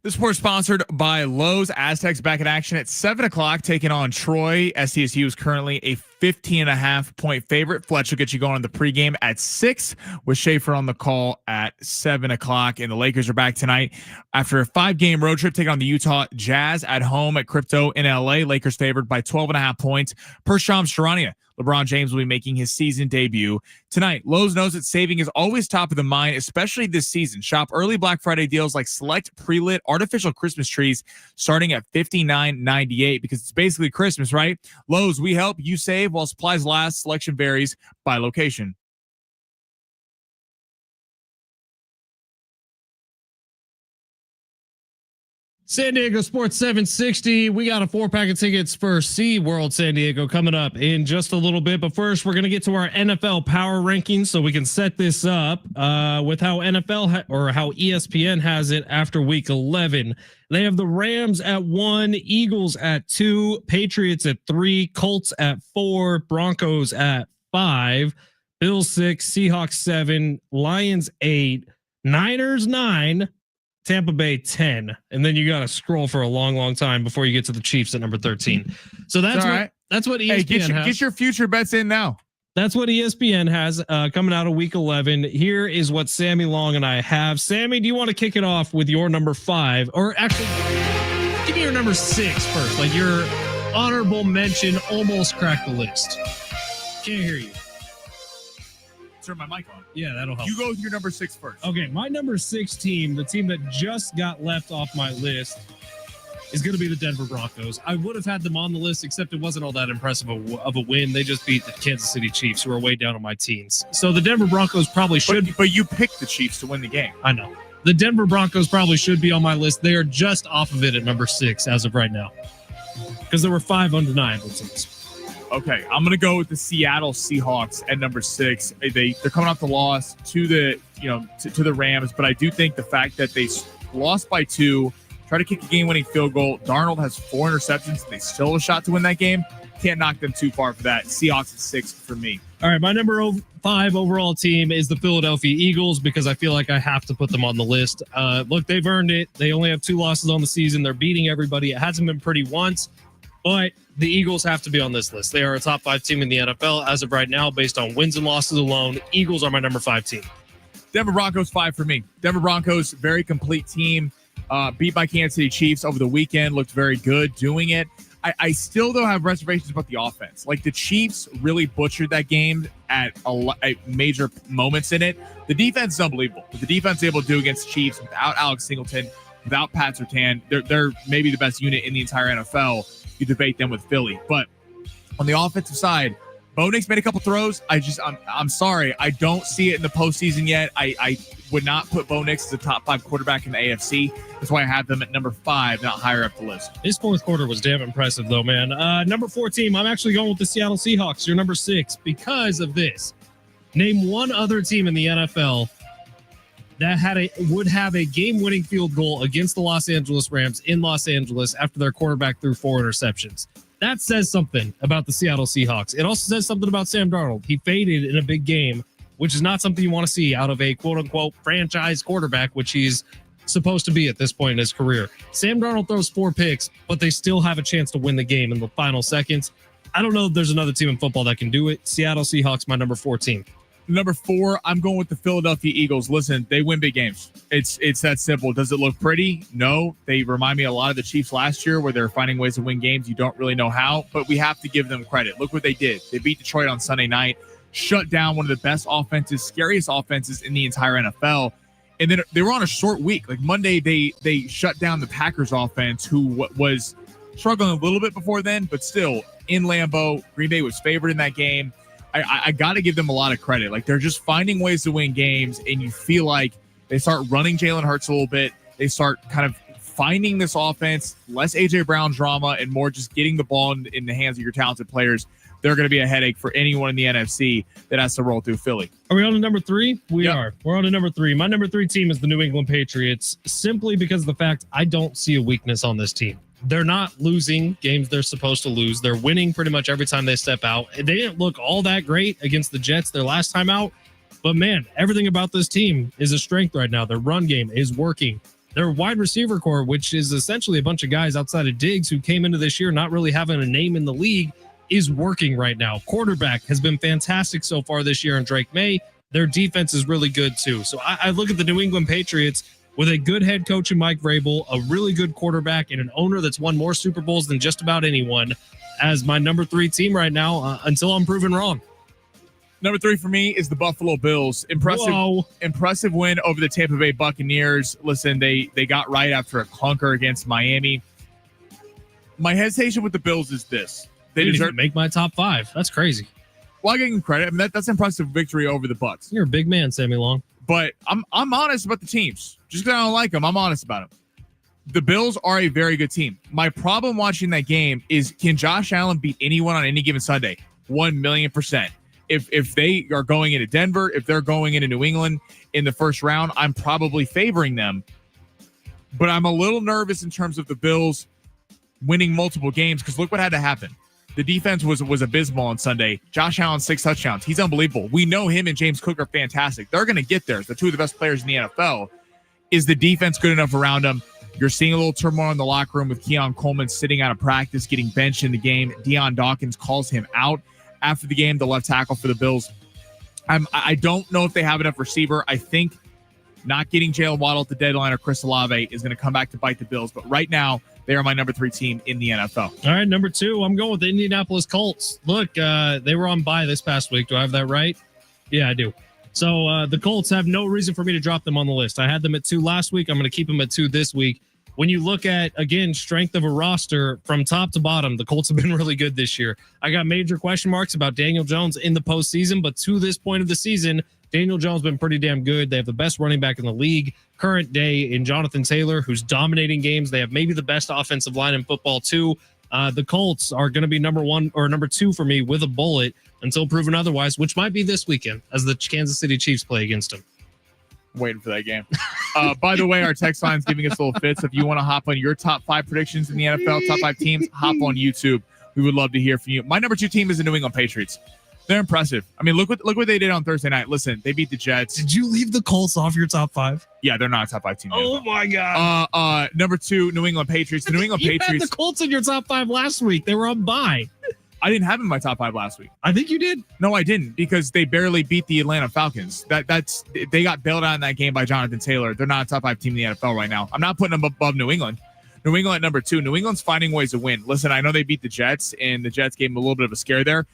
This report sponsored by Lowe's. Aztecs back in action at 7 o'clock, taking on Troy. SDSU is currently a 15.5-point favorite. Fletch will get you going on the pregame at 6 with Schaefer on the call at 7 o'clock. And the Lakers are back tonight after a 5-game road trip taking on the Utah Jazz at home at Crypto in LA. Lakers favored by 12.5 points per Shams Charania. LeBron James will be making his season debut tonight. Lowe's knows that saving is always top of the mind, especially this season. Shop early Black Friday deals like select pre-lit artificial Christmas trees starting at $59.98 because it's basically Christmas, right? Lowe's, we help you save while supplies last. Selection varies by location. San Diego Sports 760. We got a 4-pack of tickets for SeaWorld San Diego coming up in just a little bit. But first, we're going to get to our NFL power rankings so we can set this up with how NFL or how ESPN has it after week 11. They have the Rams at 1, Eagles at 2, Patriots at 3, Colts at 4, Broncos at 5, Bills 6, Seahawks 7, Lions 8, Niners 9, Tampa Bay 10, and then you got to scroll for a long time before you get to the Chiefs at number 13. So that's all right. That's what ESPN has. Get your future bets in now. That's what ESPN has coming out of week 11. Here is what Sammy Long and I have. Sammy, do you want to kick it off with your number 5, or actually give me your number 6 first? Like your honorable mention, almost cracked the list. Can't hear you. Turn my mic on. Yeah, that'll help. You go with your number 6 first. Okay, my number 6 team, the team that just got left off my list, is going to be the Denver Broncos. I would have had them on the list, except it wasn't all that impressive of a win. They just beat the Kansas City Chiefs, who are way down on my teens. So the Denver Broncos probably should. But you picked the Chiefs to win the game. I know. The Denver Broncos probably should be on my list. They are just off of it at number 6 as of right now, because there were 5 undeniable teams. Okay, I'm gonna go with the Seattle Seahawks at number 6. They're coming off the loss to the to the Rams, but I do think the fact that they lost by 2, try to kick a game-winning field goal. Darnold has 4 interceptions, and they still have a shot to win that game. Can't knock them too far for that. Seahawks at 6 for me. All right, my number 5 overall team is the Philadelphia Eagles because I feel like I have to put them on the list. Look, they've earned it. They only have 2 losses on the season. They're beating everybody. It hasn't been pretty once, but the Eagles have to be on this list. They are a top 5 team in the NFL as of right now based on wins and losses alone. Eagles are my number 5 team. Denver Broncos 5 for me. Denver Broncos, very complete team. Beat by Kansas City Chiefs over the weekend. Looked very good doing it. I still, though, have reservations about the offense. Like, the Chiefs really butchered that game at major moments in it. The defense is unbelievable. What the defense is able to do against the Chiefs without Alex Singleton, without Pat Surtain, they're maybe the best unit in the entire NFL. You debate them with Philly. But on the offensive side, Bo Nix made a couple throws. I'm sorry. I don't see it in the postseason yet. I would not put Bo Nix as a top 5 quarterback in the AFC. That's why I have them at number 5, not higher up the list. His fourth quarter was damn impressive, though, man. Number 4 team, I'm actually going with the Seattle Seahawks. You're number 6 because of this. Name one other team in the NFL that would have a game-winning field goal against the Los Angeles Rams in Los Angeles after their quarterback threw 4 interceptions. That says something about the Seattle Seahawks. It also says something about Sam Darnold. He faded in a big game, which is not something you want to see out of a quote-unquote franchise quarterback, which he's supposed to be at this point in his career. Sam Darnold throws 4 picks, but they still have a chance to win the game in the final seconds. I don't know if there's another team in football that can do it. Seattle Seahawks, my number 4 team. Number 4, I'm going with the Philadelphia Eagles. Listen, they win big games. It's that simple. Does it look pretty? No. They remind me a lot of the Chiefs last year where they're finding ways to win games. You don't really know how, but we have to give them credit. Look what they did. They beat Detroit on Sunday night, shut down one of the best offenses, scariest offenses in the entire NFL. And then they were on a short week. Like Monday, they shut down the Packers offense, who was struggling a little bit before then, but still in Lambeau. Green Bay was favored in that game. I got to give them a lot of credit. Like, they're just finding ways to win games, and you feel like they start running Jalen Hurts a little bit. They start kind of finding this offense, less A.J. Brown drama and more just getting the ball in the hands of your talented players. They're going to be a headache for anyone in the NFC that has to roll through Philly. Are we on to number 3? We are. We're on to number 3. My number 3 team is the New England Patriots, simply because of the fact I don't see a weakness on this team. They're not losing games they're supposed to lose. They're winning pretty much every time they step out. They didn't look all that great against the Jets their last time out. But, man, everything about this team is a strength right now. Their run game is working. Their wide receiver core, which is essentially a bunch of guys outside of Diggs who came into this year not really having a name in the league, is working right now. Quarterback has been fantastic so far this year in Drake May. Their defense is really good too. So I look at the New England Patriots with a good head coach in Mike Vrabel, a really good quarterback, and an owner that's won more Super Bowls than just about anyone as my number 3 team right now until I'm proven wrong. Number 3 for me is the Buffalo Bills. Impressive win over the Tampa Bay Buccaneers. Listen, they got right after a clunker against Miami. My hesitation with the Bills is this. They didn't even make my top 5. That's crazy. Well, I give them credit. I mean, that's an impressive victory over the Bucs. You're a big man, Sammy Long. But I'm honest about the teams. Just because I don't like them, I'm honest about them. The Bills are a very good team. My problem watching that game is, can Josh Allen beat anyone on any given Sunday? 1,000,000%. If they are going into Denver, if they're going into New England in the first round, I'm probably favoring them. But I'm a little nervous in terms of the Bills winning multiple games, because look what had to happen. The defense was abysmal on Sunday. Josh Allen, 6 touchdowns. He's unbelievable. We know him and James Cook are fantastic. They're going to get there. They're 2 of the best players in the NFL. Is the defense good enough around them? You're seeing a little turmoil in the locker room with Keon Coleman sitting out of practice, getting benched in the game. Deion Dawkins calls him out after the game, the left tackle for the Bills. I don't know if they have enough receiver. I think not getting Jalen Waddle at the deadline or Chris Olave is going to come back to bite the Bills. But right now, they are my number 3 team in the NFL. All right, number 2, I'm going with the Indianapolis Colts. Look, they were on bye this past week. Do I have that right? Yeah, I do. So the Colts have no reason for me to drop them on the list. I had them at 2 last week. I'm going to keep them at 2 this week. When you look at, again, strength of a roster from top to bottom, the Colts have been really good this year. I got major question marks about Daniel Jones in the postseason, but to this point of the season, Daniel Jones has been pretty damn good. They have the best running back in the league current day in Jonathan Taylor, who's dominating games. They have maybe the best offensive line in football too. The Colts are going to be number 1 or number 2 for me with a bullet until proven otherwise, which might be this weekend as the Kansas City Chiefs play against them. Waiting for that game. By the way, our text line's giving us little fits. If you want to hop on your top 5 predictions in the NFL, top 5 teams, hop on YouTube. We would love to hear from you. My number 2 team is the New England Patriots. They're impressive. I mean, look what they did on Thursday night. Listen, they beat the Jets. Did you leave the Colts off your top 5? Yeah, they're not a top 5 team. Oh my God. Number 2, New England Patriots. The New England you Patriots. had the Colts in your top 5 last week. They were on bye. I didn't have them in my top 5 last week. I think you did. No, I didn't, because they barely beat the Atlanta Falcons. They got bailed out in that game by Jonathan Taylor. They're not a top 5 team in the NFL right now. I'm not putting them above New England. New England at number 2. New England's finding ways to win. Listen, I know they beat the Jets, and the Jets gave them a little bit of a scare there.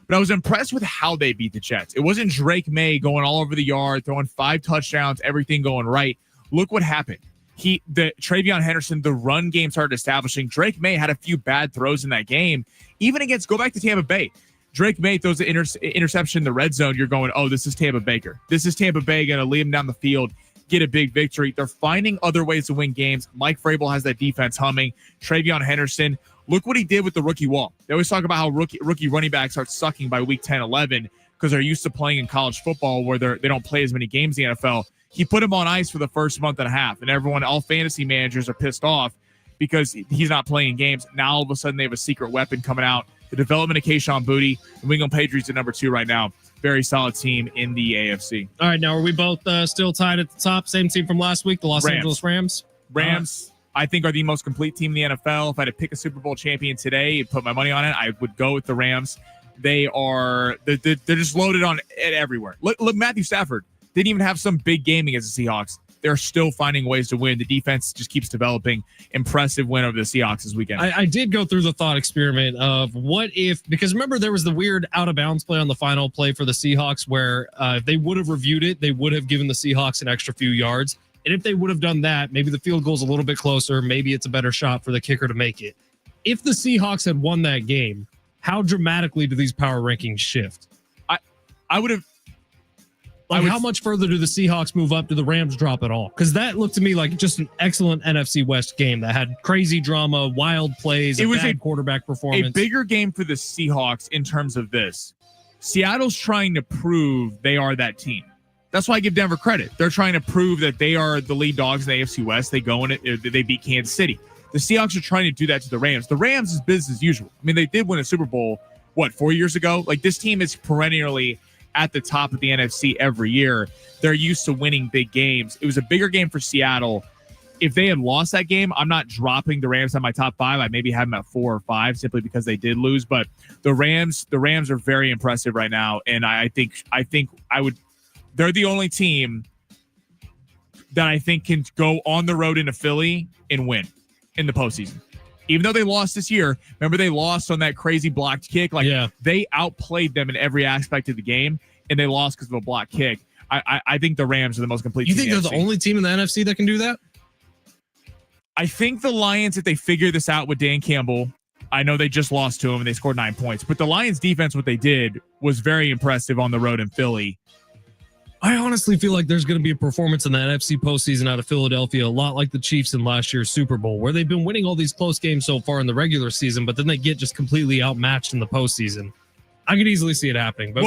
But I was impressed with how they beat the Jets. It wasn't Drake May going all over the yard, throwing 5 touchdowns, everything going right. Look what happened. Travion Henderson, the run game started establishing. Drake May had a few bad throws in that game. Even go back to Tampa Bay. Drake May throws the interception in the red zone. You're going, oh, this is Tampa Baker. This is Tampa Bay going to lead them down the field, get a big victory. They're finding other ways to win games. Mike Vrabel has that defense humming. Travion Henderson, look what he did with the rookie wall. They always talk about how rookie running backs start sucking by week 10, 11 because they're used to playing in college football where they don't play as many games in the NFL. He put him on ice for the first month and a half, and all fantasy managers are pissed off because he's not playing games. Now, all of a sudden, they have a secret weapon coming out. The development of Kayshon Boutte, the New England Patriots at number 2 right now. Very solid team in the AFC. All right, now are we both still tied at the top? Same team from last week, the Los Angeles Rams? Rams, I think, are the most complete team in the NFL. If I had to pick a Super Bowl champion today and put my money on it, I would go with the Rams. They're just loaded on it everywhere. Look, Matthew Stafford didn't even have some big game against the Seahawks. They're still finding ways to win. The defense just keeps developing. Impressive win over the Seahawks this weekend. I did go through the thought experiment of what if, because remember there was the weird out of bounds play on the final play for the Seahawks where if they would have reviewed it, they would have given the Seahawks an extra few yards. And if they would have done that, maybe the field goal's a little bit closer. Maybe it's a better shot for the kicker to make it. If the Seahawks had won that game, how dramatically do these power rankings shift? I would have. How much further do the Seahawks move up? Do the Rams drop at all? Because that looked to me like just an excellent NFC West game that had crazy drama, wild plays, it was bad quarterback performance. A bigger game for the Seahawks in terms of this. Seattle's trying to prove they are that team. That's why I give Denver credit. They're trying to prove that they are the lead dogs in the AFC West. They go in it. They beat Kansas City. The Seahawks are trying to do that to the Rams. The Rams is business as usual. I mean, they did win a Super Bowl, 4 years ago? Like, this team is perennially at the top of the NFC every year. They're used to winning big games. It was a bigger game for Seattle. if they had lost that game, I'm not dropping the Rams on my top 5. I maybe have them at 4 or 5 simply because they did lose. But the Rams are very impressive right now, and I think I would. They're the only team that I think can go on the road into Philly and win in the postseason. Even though they lost this year, remember they lost on that crazy blocked kick. They outplayed them in every aspect of the game, and they lost because of a blocked kick. I think the Rams are the most complete. You think they're the only team in the NFC that can do that? I think the Lions, if they figure this out with Dan Campbell, I know they just lost to him and they scored 9 points, but the Lions defense, what they did was very impressive on the road in Philly. I honestly feel like there's going to be a performance in the NFC postseason out of Philadelphia, a lot like the Chiefs in last year's Super Bowl, where they've been winning all these close games so far in the regular season, but then they get just completely outmatched in the postseason. I could easily see it happening, but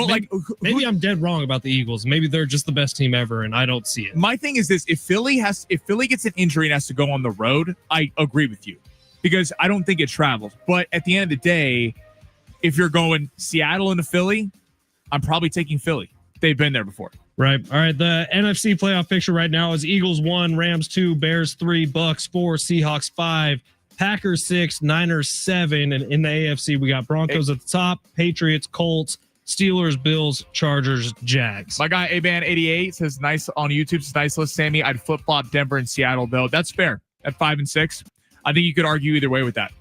maybe I'm dead wrong about the Eagles. Maybe they're just the best team ever, and I don't see it. My thing is this: if Philly gets an injury and has to go on the road, I agree with you because I don't think it travels. But at the end of the day, if you're going Seattle into Philly, I'm probably taking Philly. They've been there before. Right. All right. The NFC playoff picture right now is Eagles 1, Rams 2, Bears 3, Bucks 4, Seahawks 5, Packers 6, Niners 7. And in the AFC, we got Broncos at the top, Patriots, Colts, Steelers, Bills, Chargers, Jags. My guy, Aban88 says nice on YouTube. Says nice list, Sammy. I'd flip flop Denver and Seattle, though. That's fair at 5 and 6. I think you could argue either way with that.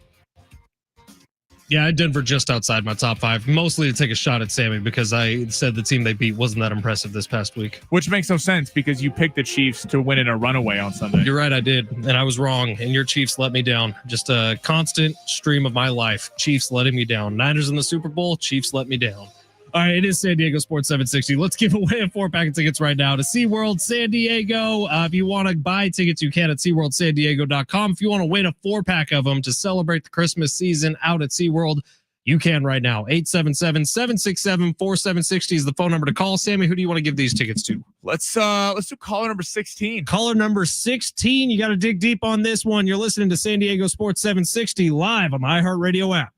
Yeah, Denver just outside my top 5, mostly to take a shot at Sammy because I said the team they beat wasn't that impressive this past week. Which makes no sense because you picked the Chiefs to win in a runaway on Sunday. You're right, I did, and I was wrong, and your Chiefs let me down. Just a constant stream of my life. Chiefs letting me down. Niners in the Super Bowl, Chiefs let me down. All right, it is San Diego Sports 760. Let's give away a 4-pack of tickets right now to SeaWorld San Diego. If you want to buy tickets, you can at SeaWorldSanDiego.com. If you want to win a 4-pack of them to celebrate the Christmas season out at SeaWorld, you can right now. 877-767-4760 is the phone number to call. Sammy, who do you want to give these tickets to? Let's do caller number 16. Caller number 16. You got to dig deep on this one. You're listening to San Diego Sports 760 live on the iHeartRadio app.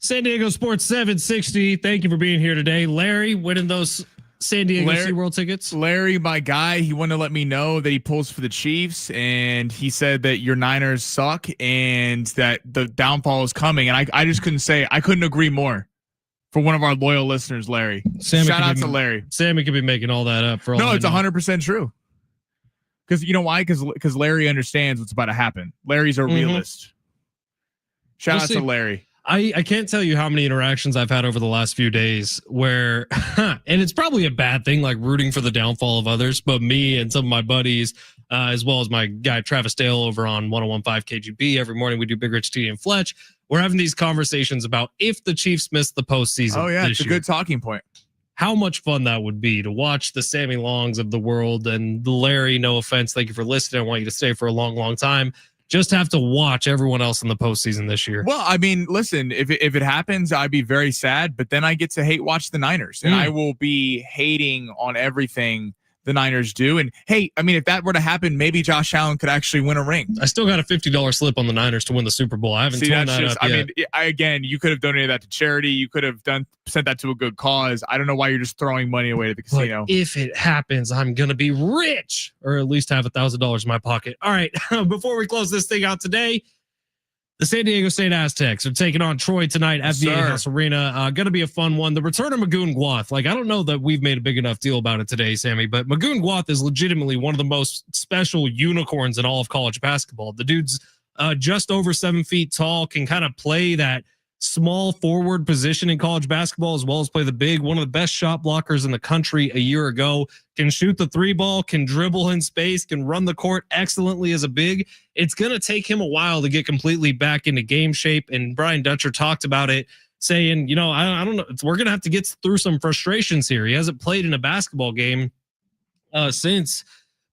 San Diego Sports 760. Thank you for being here today. Larry winning those San Diego SeaWorld tickets. Larry, my guy, he wanted to let me know that he pulls for the Chiefs, and he said that your Niners suck and that the downfall is coming. And I just couldn't agree more. For one of our loyal listeners, Larry. Shout out to Larry. Sammy could be making all that up. For all no, it's 100% true. Because you know why? Because Larry understands what's about to happen. Larry's a realist. Shout out to Larry. I can't tell you how many interactions I've had over the last few days where, and it's probably a bad thing, like rooting for the downfall of others, but me and some of my buddies, as well as my guy Travis Dale over on 101.5 KGB, every morning we do Big Rich T and Fletch. We're having these conversations about if the Chiefs miss the postseason. Oh yeah, it's a good talking point. How much fun that would be to watch the Sammy Longs of the world and the Larry. No offense, thank you for listening. I want you to stay for a long, long time. Just have to watch everyone else in the postseason this year. Well, I mean, listen, if it happens, I'd be very sad, but then I get to hate watch the Niners, and I will be hating on everything the Niners do. And hey, I mean, if that were to happen, maybe Josh Allen could actually win a ring. I still got a $50 slip on the Niners to win the Super Bowl. I haven't torn that up yet. I mean, again, you could have donated that to charity. You could have sent that to a good cause. I don't know why you're just throwing money away to the casino. But if it happens, I'm going to be rich, or at least have $1,000 in my pocket. All right. Before we close this thing out today, the San Diego State Aztecs are taking on Troy tonight at Viejas Arena. Going to be a fun one. The return of Magoon Gwath. Like, I don't know that we've made a big enough deal about it today, Sammy, but Magoon Gwath is legitimately one of the most special unicorns in all of college basketball. The dude's just over 7 feet tall, can kind of play that small forward position in college basketball as well as play the big. One of the best shot blockers in the country a year ago. Can shoot the three ball, can dribble in space, can run the court excellently as a big. It's going to take him a while to get completely back into game shape. And Brian Dutcher talked about it, saying, you know, I don't know, we're going to have to get through some frustrations here. He hasn't played in a basketball game since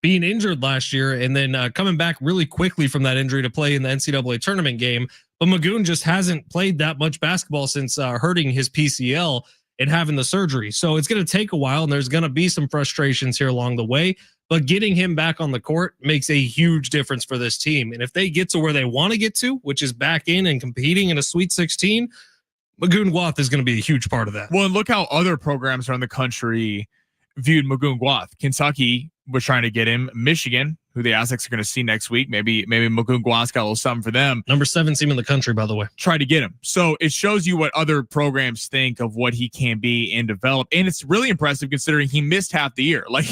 being injured last year, and then coming back really quickly from that injury to play in the NCAA tournament game. But Magoon just hasn't played that much basketball since hurting his PCL and having the surgery. So it's going to take a while, and there's going to be some frustrations here along the way. But getting him back on the court makes a huge difference for this team. And if they get to where they want to get to, which is back in and competing in a Sweet 16, Magoon Gwath is going to be a huge part of that. Well, and look how other programs around the country viewed Magoon Gwath. Kentucky was trying to get him. Michigan, who the Aztecs are going to see next week. Maybe Magoon Gwath's got a little something for them. Number 7 team in the country, by the way. Try to get him. So it shows you what other programs think of what he can be and develop. And it's really impressive considering he missed half the year. Like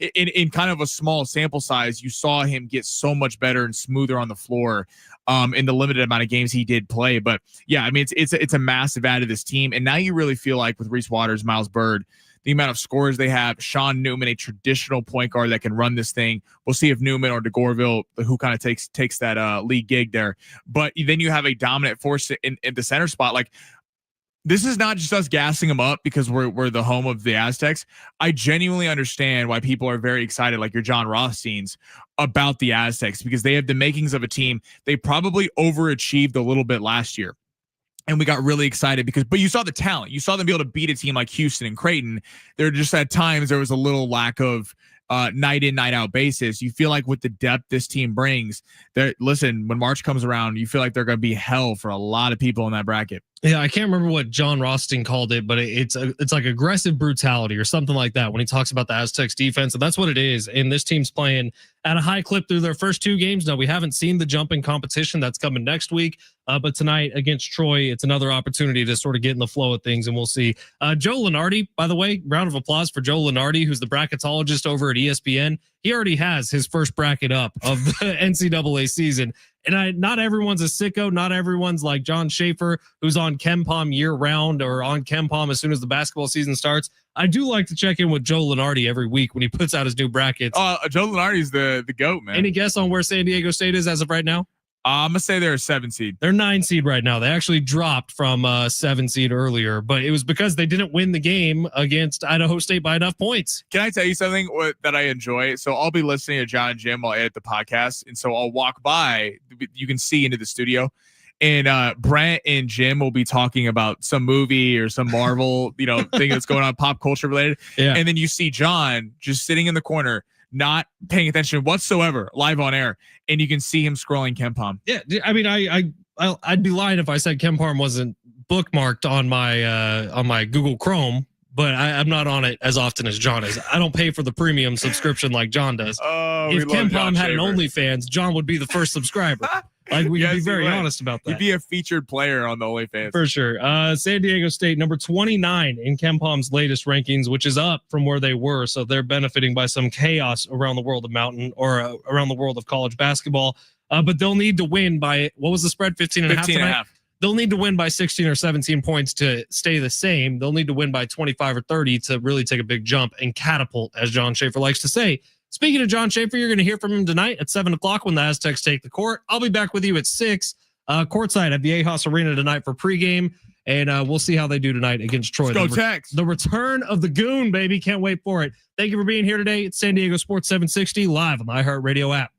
in kind of a small sample size, you saw him get so much better and smoother on the floor in the limited amount of games he did play. But yeah, I mean, it's a massive add to this team. And now you really feel like with Reese Waters, Miles Bird, the amount of scores they have, Sean Newman, a traditional point guard that can run this thing. We'll see if Newman or DeGorville, who kind of takes that lead gig there. But then you have a dominant force in the center spot. Like, this is not just us gassing them up because we're the home of the Aztecs. I genuinely understand why people are very excited, like your John Rothsteins, about the Aztecs, because they have the makings of a team. They probably overachieved a little bit last year. And we got really excited but you saw the talent. You saw them be able to beat a team like Houston and Creighton. There just at times there was a little lack of night in, night out basis. You feel like with the depth this team brings, listen, when March comes around, you feel like they're going to be hell for a lot of people in that bracket. Yeah, I can't remember what John Rothstein called it, but it's like aggressive brutality or something like that when he talks about the Aztecs defense. And that's what it is. And this team's playing at a high clip through their first 2 games. Now, we haven't seen the jump in competition. That's coming next week. But tonight against Troy, it's another opportunity to sort of get in the flow of things, and we'll see. Joe Lunardi, by the way, round of applause for Joe Lunardi, who's the bracketologist over at ESPN. He already has his first bracket up of the NCAA season. And not everyone's a sicko. Not everyone's like John Schaefer, who's on KenPom year round or on KenPom as soon as the basketball season starts. I do like to check in with Joe Lunardi every week when he puts out his new brackets. Joe Lunardi's the GOAT, man. Any guess on where San Diego State is as of right now? I'm going to say they're a 7 seed. They're 9 seed right now. They actually dropped from 7 seed earlier, but it was because they didn't win the game against Idaho State by enough points. Can I tell you something that I enjoy? So I'll be listening to John and Jim while I edit the podcast. And so I'll walk by, you can see into the studio, and Brent and Jim will be talking about some movie or some Marvel, thing that's going on, pop culture related. Yeah. And then you see John just sitting in the corner, not paying attention whatsoever, live on air, and you can see him scrolling KenPom. Yeah, I mean, I'd be lying if I said KenPom wasn't bookmarked on my Google Chrome, but I'm not on it as often as John is. I don't pay for the premium subscription like John does. Oh, if Ken Palm had an OnlyFans, John would be the first subscriber. Like, we can be very honest about that. He'd be a featured player on the OnlyFans. For sure. San Diego State, number 29 in Ken Palm's latest rankings, which is up from where they were. So they're benefiting by some chaos around the world of mountain or around the world of college basketball. But they'll need to win by, what was the spread? 15 and a half tonight? They'll need to win by 16 or 17 points to stay the same. They'll need to win by 25 or 30 to really take a big jump and catapult, as John Schaefer likes to say. Speaking of John Schaefer, you're going to hear from him tonight at 7 o'clock when the Aztecs take the court. I'll be back with you at 6, courtside at the Viejas Arena tonight for pregame, and we'll see how they do tonight against Troy. Let's go Tex. The return of the Goon, baby. Can't wait for it. Thank you for being here today. It's San Diego Sports 760 live on the iHeartRadio app.